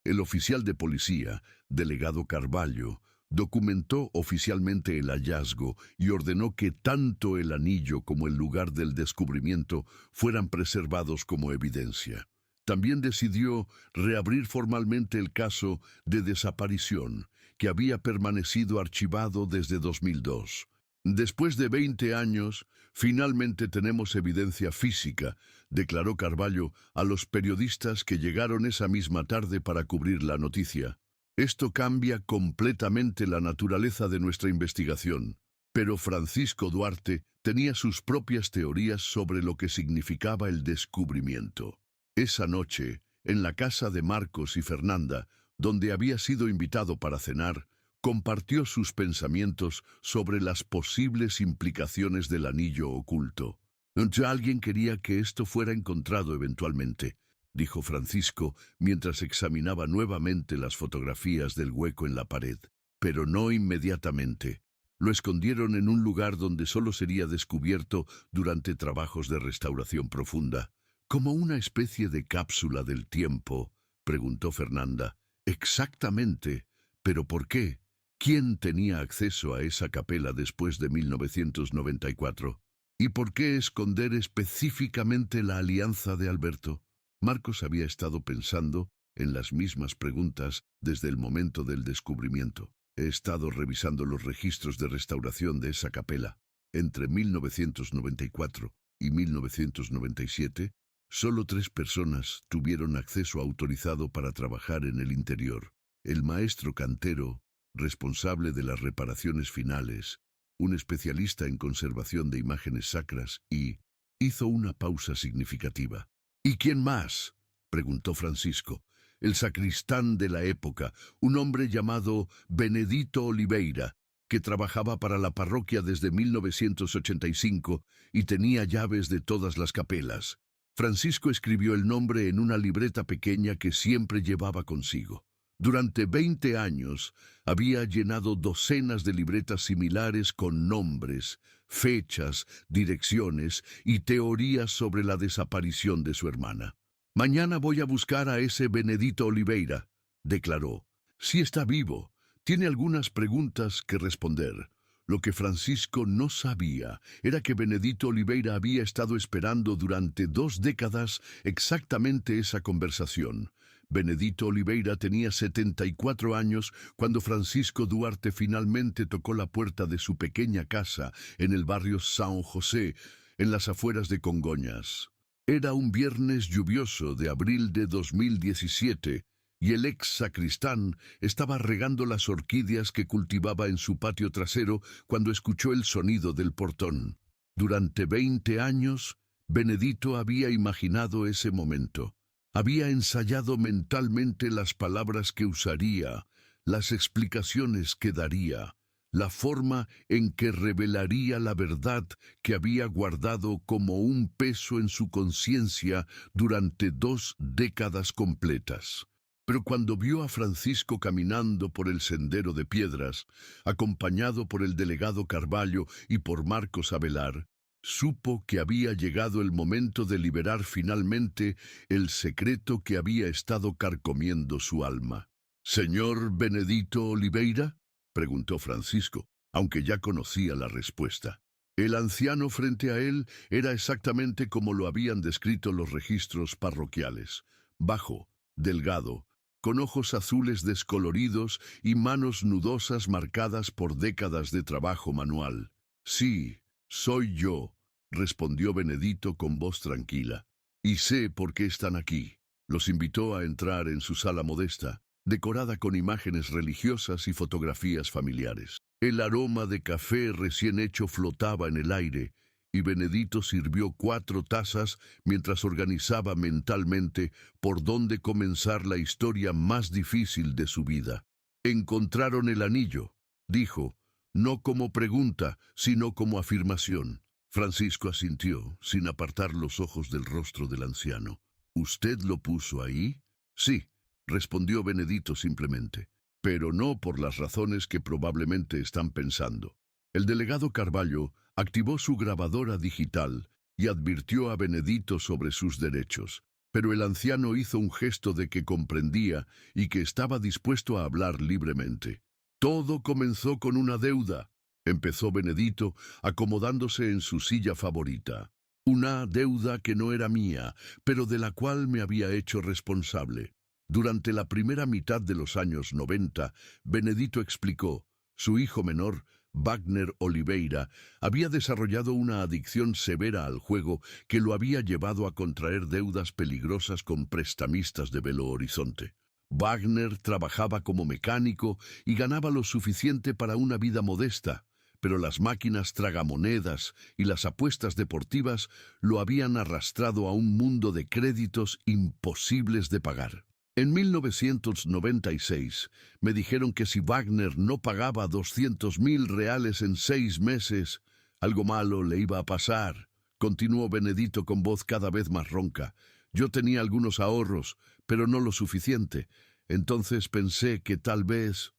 S1: El oficial de policía, delegado Carvalho, documentó oficialmente el hallazgo y ordenó que tanto el anillo como el lugar del descubrimiento fueran preservados como evidencia. También decidió reabrir formalmente el caso de desaparición, que había permanecido archivado desde 2002. Después de 20 años, finalmente tenemos evidencia física, declaró Carvalho a los periodistas que llegaron esa misma tarde para cubrir la noticia. Esto cambia completamente la naturaleza de nuestra investigación. Pero Francisco Duarte tenía sus propias teorías sobre lo que significaba el descubrimiento. Esa noche, en la casa de Marcos y Fernanda, donde había sido invitado para cenar, compartió sus pensamientos sobre las posibles implicaciones del anillo oculto. Alguien quería que esto fuera encontrado eventualmente, dijo Francisco mientras examinaba nuevamente las fotografías del hueco en la pared. Pero no inmediatamente. Lo escondieron en un lugar donde solo sería descubierto durante trabajos de restauración profunda. ¿Como una especie de cápsula del tiempo?, preguntó Fernanda. Exactamente. ¿Pero por qué? ¿Quién tenía acceso a esa capela después de 1994? ¿Y por qué esconder específicamente la alianza de Alberto? Marcos había estado pensando en las mismas preguntas desde el momento del descubrimiento. He estado revisando los registros de restauración de esa capela. Entre 1994 y 1997, solo 3 personas tuvieron acceso autorizado para trabajar en el interior. El maestro cantero, responsable de las reparaciones finales, un especialista en conservación de imágenes sacras y... Hizo una pausa significativa. ¿Y quién más?, preguntó Francisco. El sacristán de la época, un hombre llamado Benedito Oliveira, que trabajaba para la parroquia desde 1985 y tenía llaves de todas las capelas. Francisco escribió el nombre en una libreta pequeña que siempre llevaba consigo. Durante 20 años había llenado docenas de libretas similares con nombres, fechas, direcciones y teorías sobre la desaparición de su hermana. «Mañana voy a buscar a ese Benedito Oliveira», declaró. «Si está vivo, tiene algunas preguntas que responder». Lo que Francisco no sabía era que Benedito Oliveira había estado esperando durante 2 décadas exactamente esa conversación. Benedito Oliveira tenía 74 años cuando Francisco Duarte finalmente tocó la puerta de su pequeña casa en el barrio San José, en las afueras de Congonhas. Era un viernes lluvioso de abril de 2017 y el ex sacristán estaba regando las orquídeas que cultivaba en su patio trasero cuando escuchó el sonido del portón. Durante 20 años, Benedito había imaginado ese momento. Había ensayado mentalmente las palabras que usaría, las explicaciones que daría, la forma en que revelaría la verdad que había guardado como un peso en su conciencia durante 2 décadas completas. Pero cuando vio a Francisco caminando por el sendero de piedras, acompañado por el delegado Carvalho y por Marcos Avelar, supo que había llegado el momento de liberar finalmente el secreto que había estado carcomiendo su alma. «¿Señor Benedito Oliveira?», preguntó Francisco, aunque ya conocía la respuesta. El anciano frente a él era exactamente como lo habían descrito los registros parroquiales: bajo, delgado, con ojos azules descoloridos y manos nudosas marcadas por décadas de trabajo manual. «Sí, soy yo», respondió Benedito con voz tranquila. «Y sé por qué están aquí». Los invitó a entrar en su sala modesta, decorada con imágenes religiosas y fotografías familiares. El aroma de café recién hecho flotaba en el aire, y Benedito sirvió 4 tazas mientras organizaba mentalmente por dónde comenzar la historia más difícil de su vida. «Encontraron el anillo», dijo, no como pregunta, sino como afirmación. Francisco asintió, sin apartar los ojos del rostro del anciano. «¿Usted lo puso ahí?» «Sí», respondió Benedito simplemente, «pero no por las razones que probablemente están pensando». El delegado Carvalho activó su grabadora digital y advirtió a Benedito sobre sus derechos, pero el anciano hizo un gesto de que comprendía y que estaba dispuesto a hablar libremente. «Todo comenzó con una deuda», empezó Benedito, acomodándose en su silla favorita. «Una deuda que no era mía, pero de la cual me había hecho responsable». Durante la primera mitad de los años 90, Benedito explicó, su hijo menor, Wagner Oliveira, había desarrollado una adicción severa al juego que lo había llevado a contraer deudas peligrosas con prestamistas de Belo Horizonte. Wagner trabajaba como mecánico y ganaba lo suficiente para una vida modesta, pero las máquinas tragamonedas y las apuestas deportivas lo habían arrastrado a un mundo de créditos imposibles de pagar. En 1996 me dijeron que si Wagner no pagaba 200.000 reales en 6 meses, algo malo le iba a pasar, continuó Benedito con voz cada vez más ronca. Yo tenía algunos ahorros, pero no lo suficiente. Entonces pensé que tal vez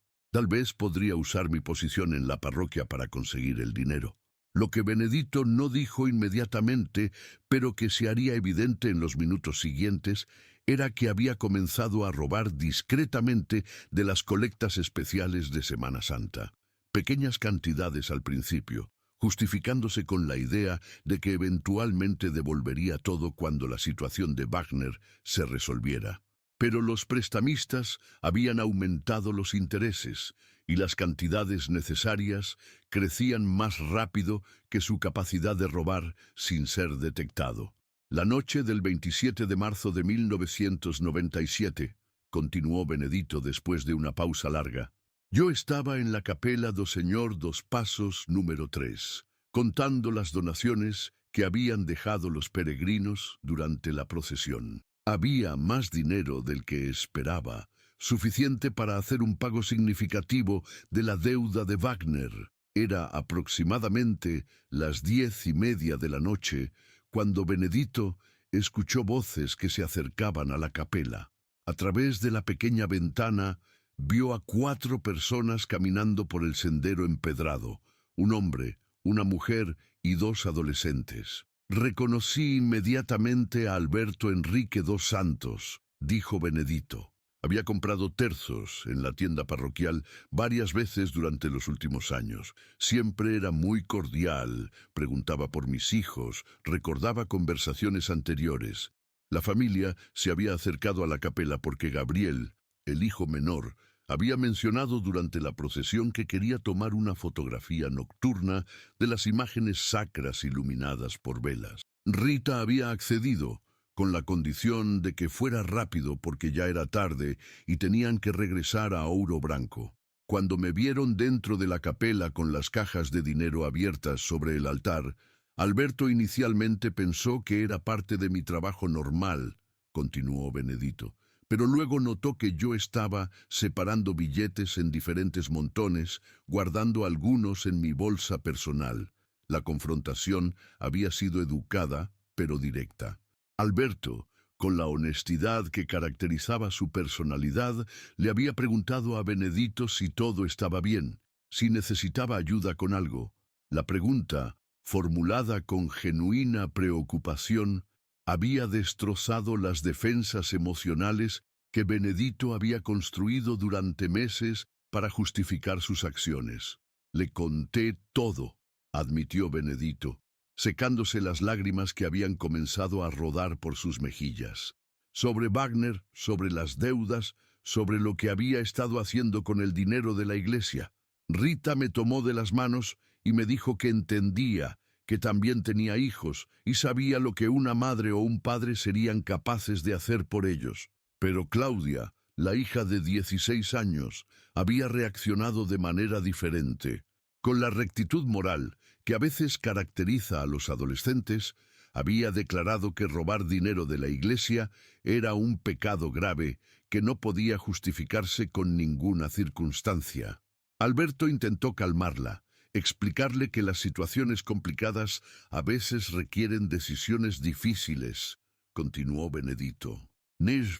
S1: podría usar mi posición en la parroquia para conseguir el dinero. Lo que Benedito no dijo inmediatamente, pero que se haría evidente en los minutos siguientes, era que había comenzado a robar discretamente de las colectas especiales de Semana Santa. Pequeñas cantidades al principio, justificándose con la idea de que eventualmente devolvería todo cuando la situación de Wagner se resolviera. Pero los prestamistas habían aumentado los intereses y las cantidades necesarias crecían más rápido que su capacidad de robar sin ser detectado. La noche del 27 de marzo de 1997, continuó Benedito después de una pausa larga, yo estaba en la capela do Señor dos Passos número 3, contando las donaciones que habían dejado los peregrinos durante la procesión. Había más dinero del que esperaba, suficiente para hacer un pago significativo de la deuda de Wagner. Era aproximadamente las 10:30 de la noche, cuando Benedito escuchó voces que se acercaban a la capela. A través de la pequeña ventana, vio a 4 personas caminando por el sendero empedrado, un hombre, una mujer y 2 adolescentes. Reconocí inmediatamente a Alberto Enrique dos Santos, dijo Benedito. Había comprado terzos en la tienda parroquial varias veces durante los últimos años. Siempre era muy cordial, preguntaba por mis hijos, recordaba conversaciones anteriores. La familia se había acercado a la capela porque Gabriel, el hijo menor, había mencionado durante la procesión que quería tomar una fotografía nocturna de las imágenes sacras iluminadas por velas. Rita había accedido, con la condición de que fuera rápido porque ya era tarde y tenían que regresar a Ouro Branco. Cuando me vieron dentro de la capela con las cajas de dinero abiertas sobre el altar, Alberto inicialmente pensó que era parte de mi trabajo normal, continuó Benedito, pero luego notó que yo estaba separando billetes en diferentes montones, guardando algunos en mi bolsa personal. La confrontación había sido educada, pero directa. Alberto, con la honestidad que caracterizaba su personalidad, le había preguntado a Benedito si todo estaba bien, si necesitaba ayuda con algo. La pregunta, formulada con genuina preocupación, había destrozado las defensas emocionales que Benedito había construido durante meses para justificar sus acciones. Le conté todo, admitió Benedito, secándose las lágrimas que habían comenzado a rodar por sus mejillas. Sobre Wagner, sobre las deudas, sobre lo que había estado haciendo con el dinero de la iglesia. Rita me tomó de las manos y me dijo que entendía, que también tenía hijos y sabía lo que una madre o un padre serían capaces de hacer por ellos. Pero Claudia, la hija de 16 años, había reaccionado de manera diferente. Con la rectitud moral que a veces caracteriza a los adolescentes, había declarado que robar dinero de la iglesia era un pecado grave que no podía justificarse con ninguna circunstancia. Alberto intentó calmarla, explicarle que las situaciones complicadas a veces requieren decisiones difíciles, continuó Benedito.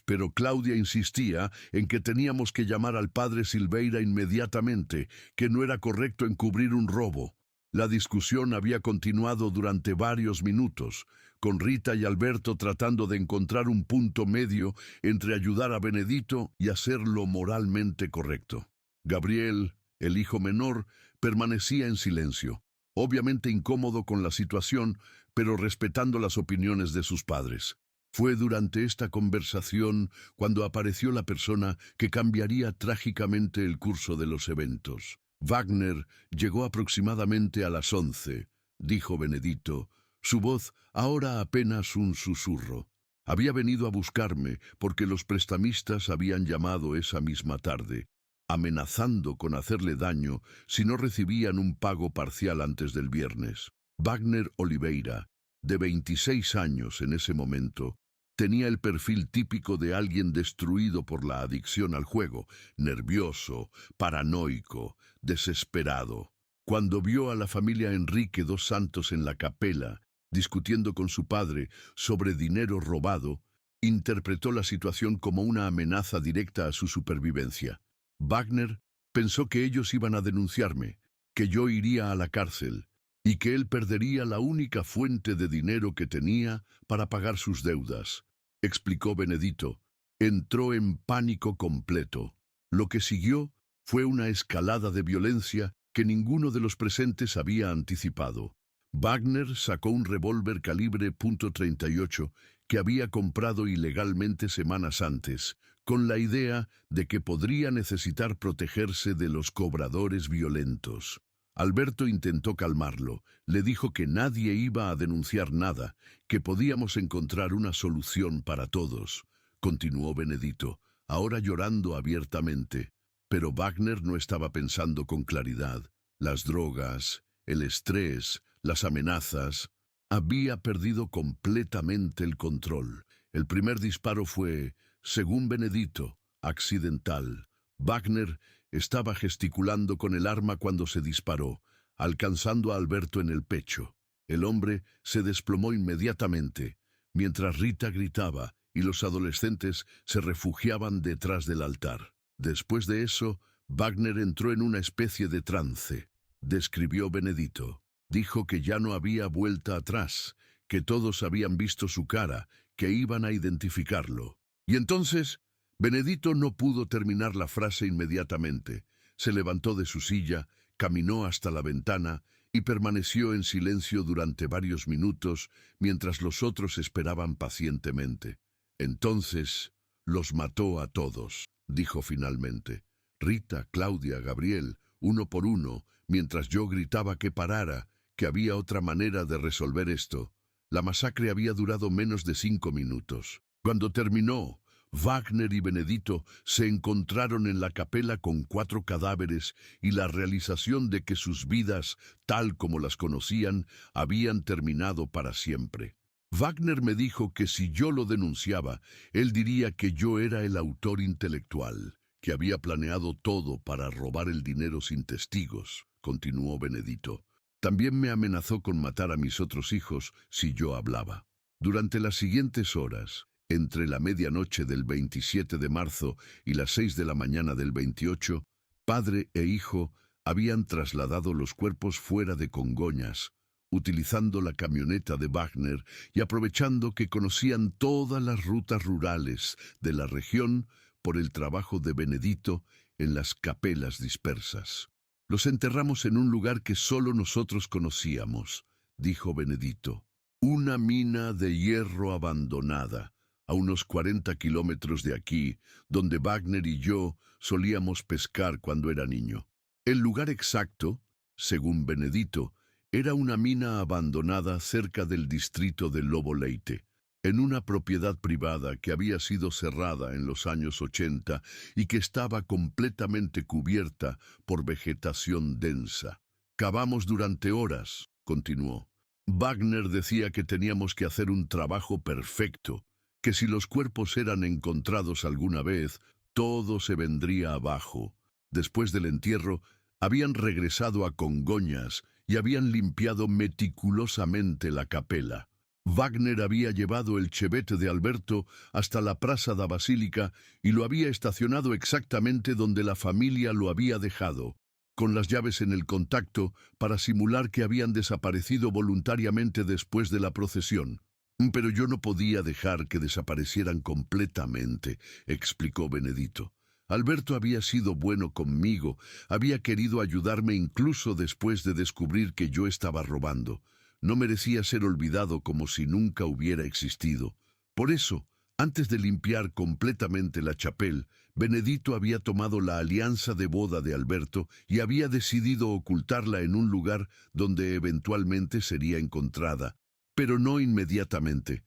S1: Pero Claudia insistía en que teníamos que llamar al padre Silveira inmediatamente, que no era correcto encubrir un robo. La discusión había continuado durante varios minutos, con Rita y Alberto tratando de encontrar un punto medio entre ayudar a Benedito y hacerlo moralmente correcto. Gabriel, el hijo menor, permanecía en silencio, obviamente incómodo con la situación, pero respetando las opiniones de sus padres. Fue durante esta conversación cuando apareció la persona que cambiaría trágicamente el curso de los eventos. Wagner llegó aproximadamente a las 11, dijo Benedito, su voz ahora apenas un susurro. Había venido a buscarme porque los prestamistas habían llamado esa misma tarde, amenazando con hacerle daño si no recibían un pago parcial antes del viernes. Wagner Oliveira, de 26 años en ese momento, tenía el perfil típico de alguien destruido por la adicción al juego, nervioso, paranoico, desesperado. Cuando vio a la familia Enrique dos Santos en la capela, discutiendo con su padre sobre dinero robado, interpretó la situación como una amenaza directa a su supervivencia. Wagner pensó que ellos iban a denunciarme, que yo iría a la cárcel y que él perdería la única fuente de dinero que tenía para pagar sus deudas, explicó Benedito. Entró en pánico completo. Lo que siguió fue una escalada de violencia que ninguno de los presentes había anticipado. Wagner sacó un revólver calibre .38 que había comprado ilegalmente semanas antes, con la idea de que podría necesitar protegerse de los cobradores violentos. Alberto intentó calmarlo, le dijo que nadie iba a denunciar nada, que podíamos encontrar una solución para todos. Continuó Benedito, ahora llorando abiertamente. Pero Wagner no estaba pensando con claridad. Las drogas, el estrés, las amenazas. Había perdido completamente el control. El primer disparo fue, según Benedito, accidental. Wagner estaba gesticulando con el arma cuando se disparó, alcanzando a Alberto en el pecho. El hombre se desplomó inmediatamente, mientras Rita gritaba y los adolescentes se refugiaban detrás del altar. Después de eso, Wagner entró en una especie de trance, describió Benedito. Dijo que ya no había vuelta atrás, que todos habían visto su cara, que iban a identificarlo. Y entonces, Benedito no pudo terminar la frase inmediatamente. Se levantó de su silla, caminó hasta la ventana y permaneció en silencio durante varios minutos mientras los otros esperaban pacientemente. Entonces, los mató a todos, dijo finalmente. Rita, Claudia, Gabriel, uno por uno, mientras yo gritaba que parara, que había otra manera de resolver esto. La masacre había durado menos de 5 minutos. Cuando terminó, Wagner y Benedito se encontraron en la capela con 4 cadáveres y la realización de que sus vidas, tal como las conocían, habían terminado para siempre. Wagner me dijo que si yo lo denunciaba, él diría que yo era el autor intelectual, que había planeado todo para robar el dinero sin testigos, continuó Benedito. También me amenazó con matar a mis otros hijos si yo hablaba. Durante las siguientes horas, entre la medianoche del 27 de marzo y las 6 de la mañana del 28, padre e hijo habían trasladado los cuerpos fuera de Congoñas, utilizando la camioneta de Wagner y aprovechando que conocían todas las rutas rurales de la región por el trabajo de Benedito en las capelas dispersas. Los enterramos en un lugar que solo nosotros conocíamos, dijo Benedito. Una mina de hierro abandonada, a unos 40 kilómetros de aquí, donde Wagner y yo solíamos pescar cuando era niño. El lugar exacto, según Benedito, era una mina abandonada cerca del distrito de Lobo Leite, en una propiedad privada que había sido cerrada en los años 80 y que estaba completamente cubierta por vegetación densa. Cavamos durante horas, continuó. Wagner decía que teníamos que hacer un trabajo perfecto, que si los cuerpos eran encontrados alguna vez, todo se vendría abajo. Después del entierro, habían regresado a Congoñas y habían limpiado meticulosamente la capela. Wagner había llevado el chevette de Alberto hasta la Praça da Basílica y lo había estacionado exactamente donde la familia lo había dejado, con las llaves en el contacto para simular que habían desaparecido voluntariamente después de la procesión. Pero yo no podía dejar que desaparecieran completamente, explicó Benedito. Alberto había sido bueno conmigo, había querido ayudarme incluso después de descubrir que yo estaba robando. No merecía ser olvidado como si nunca hubiera existido. Por eso, antes de limpiar completamente la chapel, Benedito había tomado la alianza de boda de Alberto y había decidido ocultarla en un lugar donde eventualmente sería encontrada, pero no inmediatamente.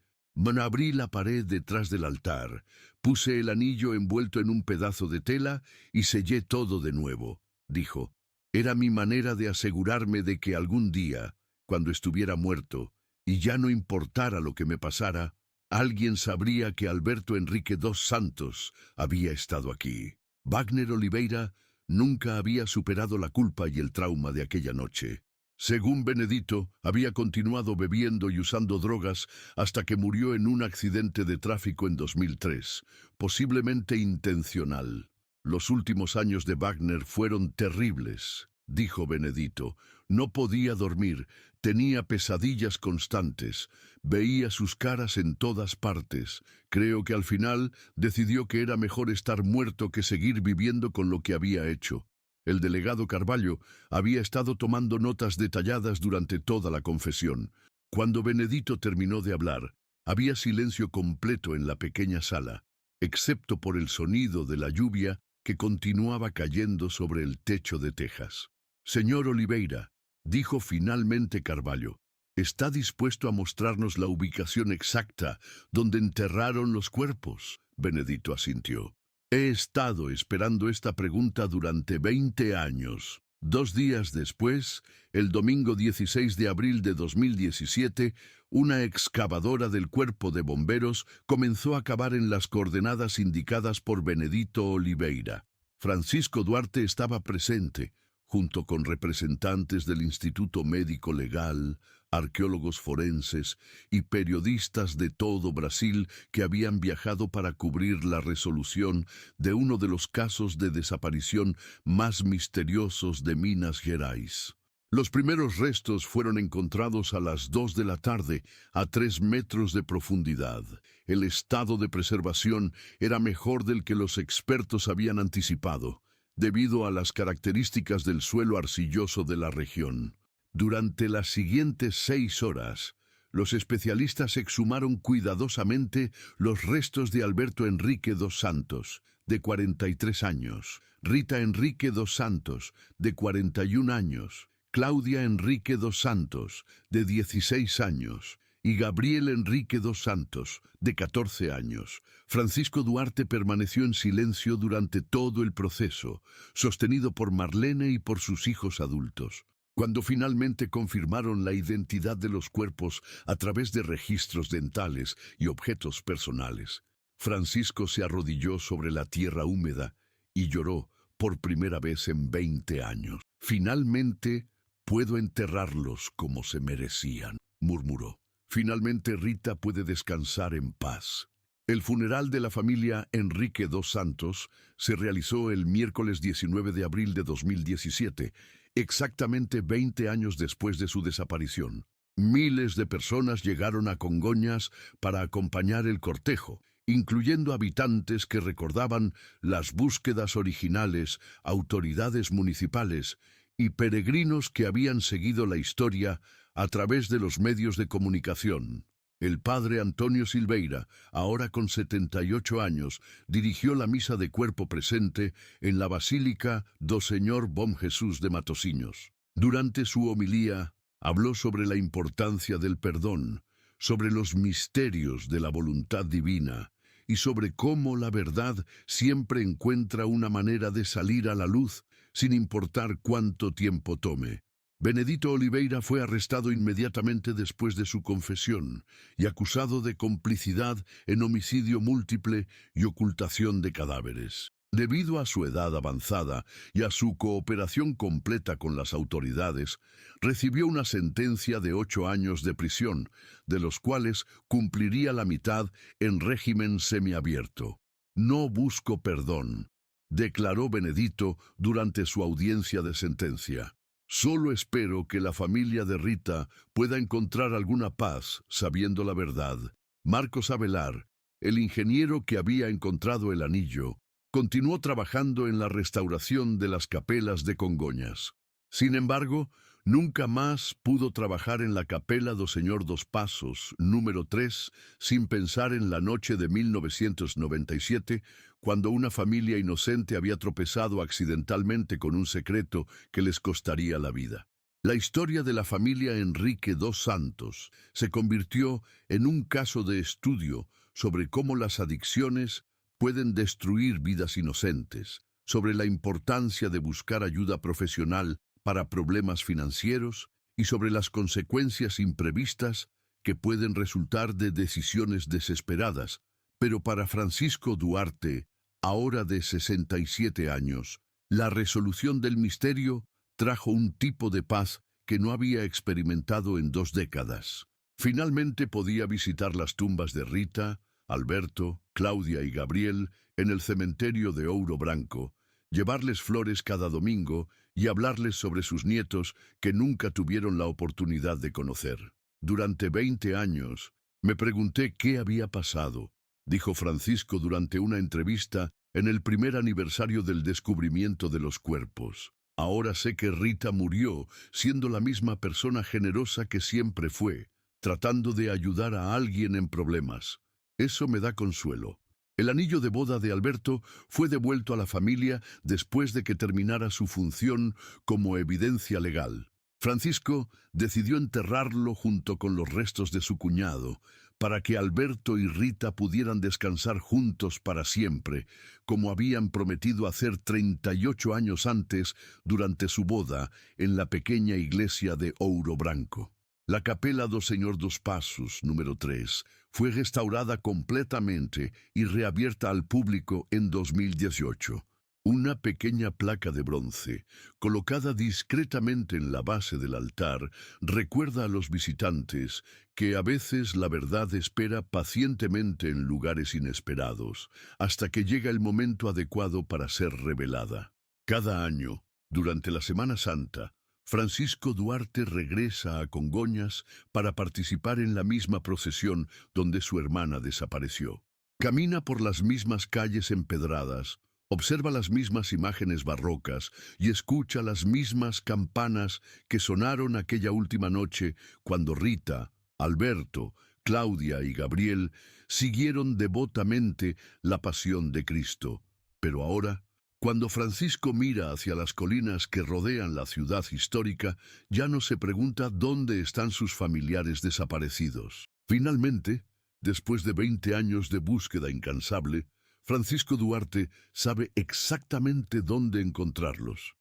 S1: Abrí la pared detrás del altar, puse el anillo envuelto en un pedazo de tela y sellé todo de nuevo, dijo. Era mi manera de asegurarme de que algún día, cuando estuviera muerto, y ya no importara lo que me pasara, alguien sabría que Alberto Enrique dos Santos había estado aquí. Wagner Oliveira nunca había superado la culpa y el trauma de aquella noche. Según Benedito, había continuado bebiendo y usando drogas hasta que murió en un accidente de tráfico en 2003, posiblemente intencional. Los últimos años de Wagner fueron terribles, dijo Benedito. No podía dormir, tenía pesadillas constantes, veía sus caras en todas partes. Creo que al final decidió que era mejor estar muerto que seguir viviendo con lo que había hecho. El delegado Carvalho había estado tomando notas detalladas durante toda la confesión. Cuando Benedito terminó de hablar, había silencio completo en la pequeña sala, excepto por el sonido de la lluvia que continuaba cayendo sobre el techo de tejas. Señor Oliveira, dijo finalmente Carvalho, ¿está dispuesto a mostrarnos la ubicación exacta donde enterraron los cuerpos? Benedito asintió. He estado esperando esta pregunta durante 20 años. 2 días después, el domingo 16 de abril de 2017, una excavadora del Cuerpo de Bomberos comenzó a cavar en las coordenadas indicadas por Benedito Oliveira. Francisco Duarte estaba presente, junto con representantes del Instituto Médico Legal, arqueólogos forenses y periodistas de todo Brasil que habían viajado para cubrir la resolución de uno de los casos de desaparición más misteriosos de Minas Gerais. Los primeros restos fueron encontrados a las 2 de la tarde, a 3 metros de profundidad. El estado de preservación era mejor del que los expertos habían anticipado, debido a las características del suelo arcilloso de la región. Durante las siguientes 6 horas, los especialistas exhumaron cuidadosamente los restos de Alberto Enrique dos Santos, de 43 años, Rita Enrique dos Santos, de 41 años, Claudia Enrique dos Santos, de 16 años, y Gabriel Enrique dos Santos, de 14 años. Francisco Duarte permaneció en silencio durante todo el proceso, sostenido por Marlene y por sus hijos adultos. Cuando finalmente confirmaron la identidad de los cuerpos a través de registros dentales y objetos personales, Francisco se arrodilló sobre la tierra húmeda y lloró por primera vez en 20 años. Finalmente, puedo enterrarlos como se merecían, murmuró. Finalmente Rita puede descansar en paz. El funeral de la familia Enrique dos Santos se realizó el miércoles 19 de abril de 2017, exactamente 20 años después de su desaparición. Miles de personas llegaron a Congonhas para acompañar el cortejo, incluyendo habitantes que recordaban las búsquedas originales, autoridades municipales y peregrinos que habían seguido la historia a través de los medios de comunicación. El padre Antonio Silveira, ahora con 78 años, dirigió la misa de cuerpo presente en la Basílica do Senhor Bom Jesús de Matosinhos. Durante su homilía, habló sobre la importancia del perdón, sobre los misterios de la voluntad divina y sobre cómo la verdad siempre encuentra una manera de salir a la luz sin importar cuánto tiempo tome. Benedito Oliveira fue arrestado inmediatamente después de su confesión y acusado de complicidad en homicidio múltiple y ocultación de cadáveres. Debido a su edad avanzada y a su cooperación completa con las autoridades, recibió una sentencia de 8 años de prisión, de los cuales cumpliría la mitad en régimen semiabierto. No busco perdón, declaró Benedito durante su audiencia de sentencia. Solo espero que la familia de Rita pueda encontrar alguna paz sabiendo la verdad. Marcos Avelar, el ingeniero que había encontrado el anillo, continuó trabajando en la restauración de las capelas de Congonhas. Sin embargo, nunca más pudo trabajar en la Capela do Senhor dos Passos, número 3, sin pensar en la noche de 1997, cuando una familia inocente había tropezado accidentalmente con un secreto que les costaría la vida. La historia de la familia Enrique dos Santos se convirtió en un caso de estudio sobre cómo las adicciones pueden destruir vidas inocentes, sobre la importancia de buscar ayuda profesional para problemas financieros y sobre las consecuencias imprevistas que pueden resultar de decisiones desesperadas. Pero para Francisco Duarte, ahora de 67 años, la resolución del misterio trajo un tipo de paz que no había experimentado en 2 décadas. Finalmente podía visitar las tumbas de Rita, Alberto, Claudia y Gabriel en el cementerio de Ouro Branco, llevarles flores cada domingo y hablarles sobre sus nietos que nunca tuvieron la oportunidad de conocer. Durante 20 años, me pregunté qué había pasado, dijo Francisco durante una entrevista en el primer aniversario del descubrimiento de los cuerpos. Ahora sé que Rita murió siendo la misma persona generosa que siempre fue, tratando de ayudar a alguien en problemas. Eso me da consuelo. El anillo de boda de Alberto fue devuelto a la familia después de que terminara su función como evidencia legal. Francisco decidió enterrarlo junto con los restos de su cuñado, para que Alberto y Rita pudieran descansar juntos para siempre, como habían prometido hacer 38 años antes durante su boda en la pequeña iglesia de Ouro Branco. La Capela do Senhor dos Passos, número 3, fue restaurada completamente y reabierta al público en 2018. Una pequeña placa de bronce, colocada discretamente en la base del altar, recuerda a los visitantes que a veces la verdad espera pacientemente en lugares inesperados, hasta que llega el momento adecuado para ser revelada. Cada año, durante la Semana Santa, Francisco Duarte regresa a Congoñas para participar en la misma procesión donde su hermana desapareció. Camina por las mismas calles empedradas, observa las mismas imágenes barrocas y escucha las mismas campanas que sonaron aquella última noche cuando Rita, Alberto, Claudia y Gabriel siguieron devotamente la pasión de Cristo. Pero ahora, cuando Francisco mira hacia las colinas que rodean la ciudad histórica, ya no se pregunta dónde están sus familiares desaparecidos. Finalmente, después de 20 años de búsqueda incansable, Francisco Duarte sabe exactamente dónde encontrarlos.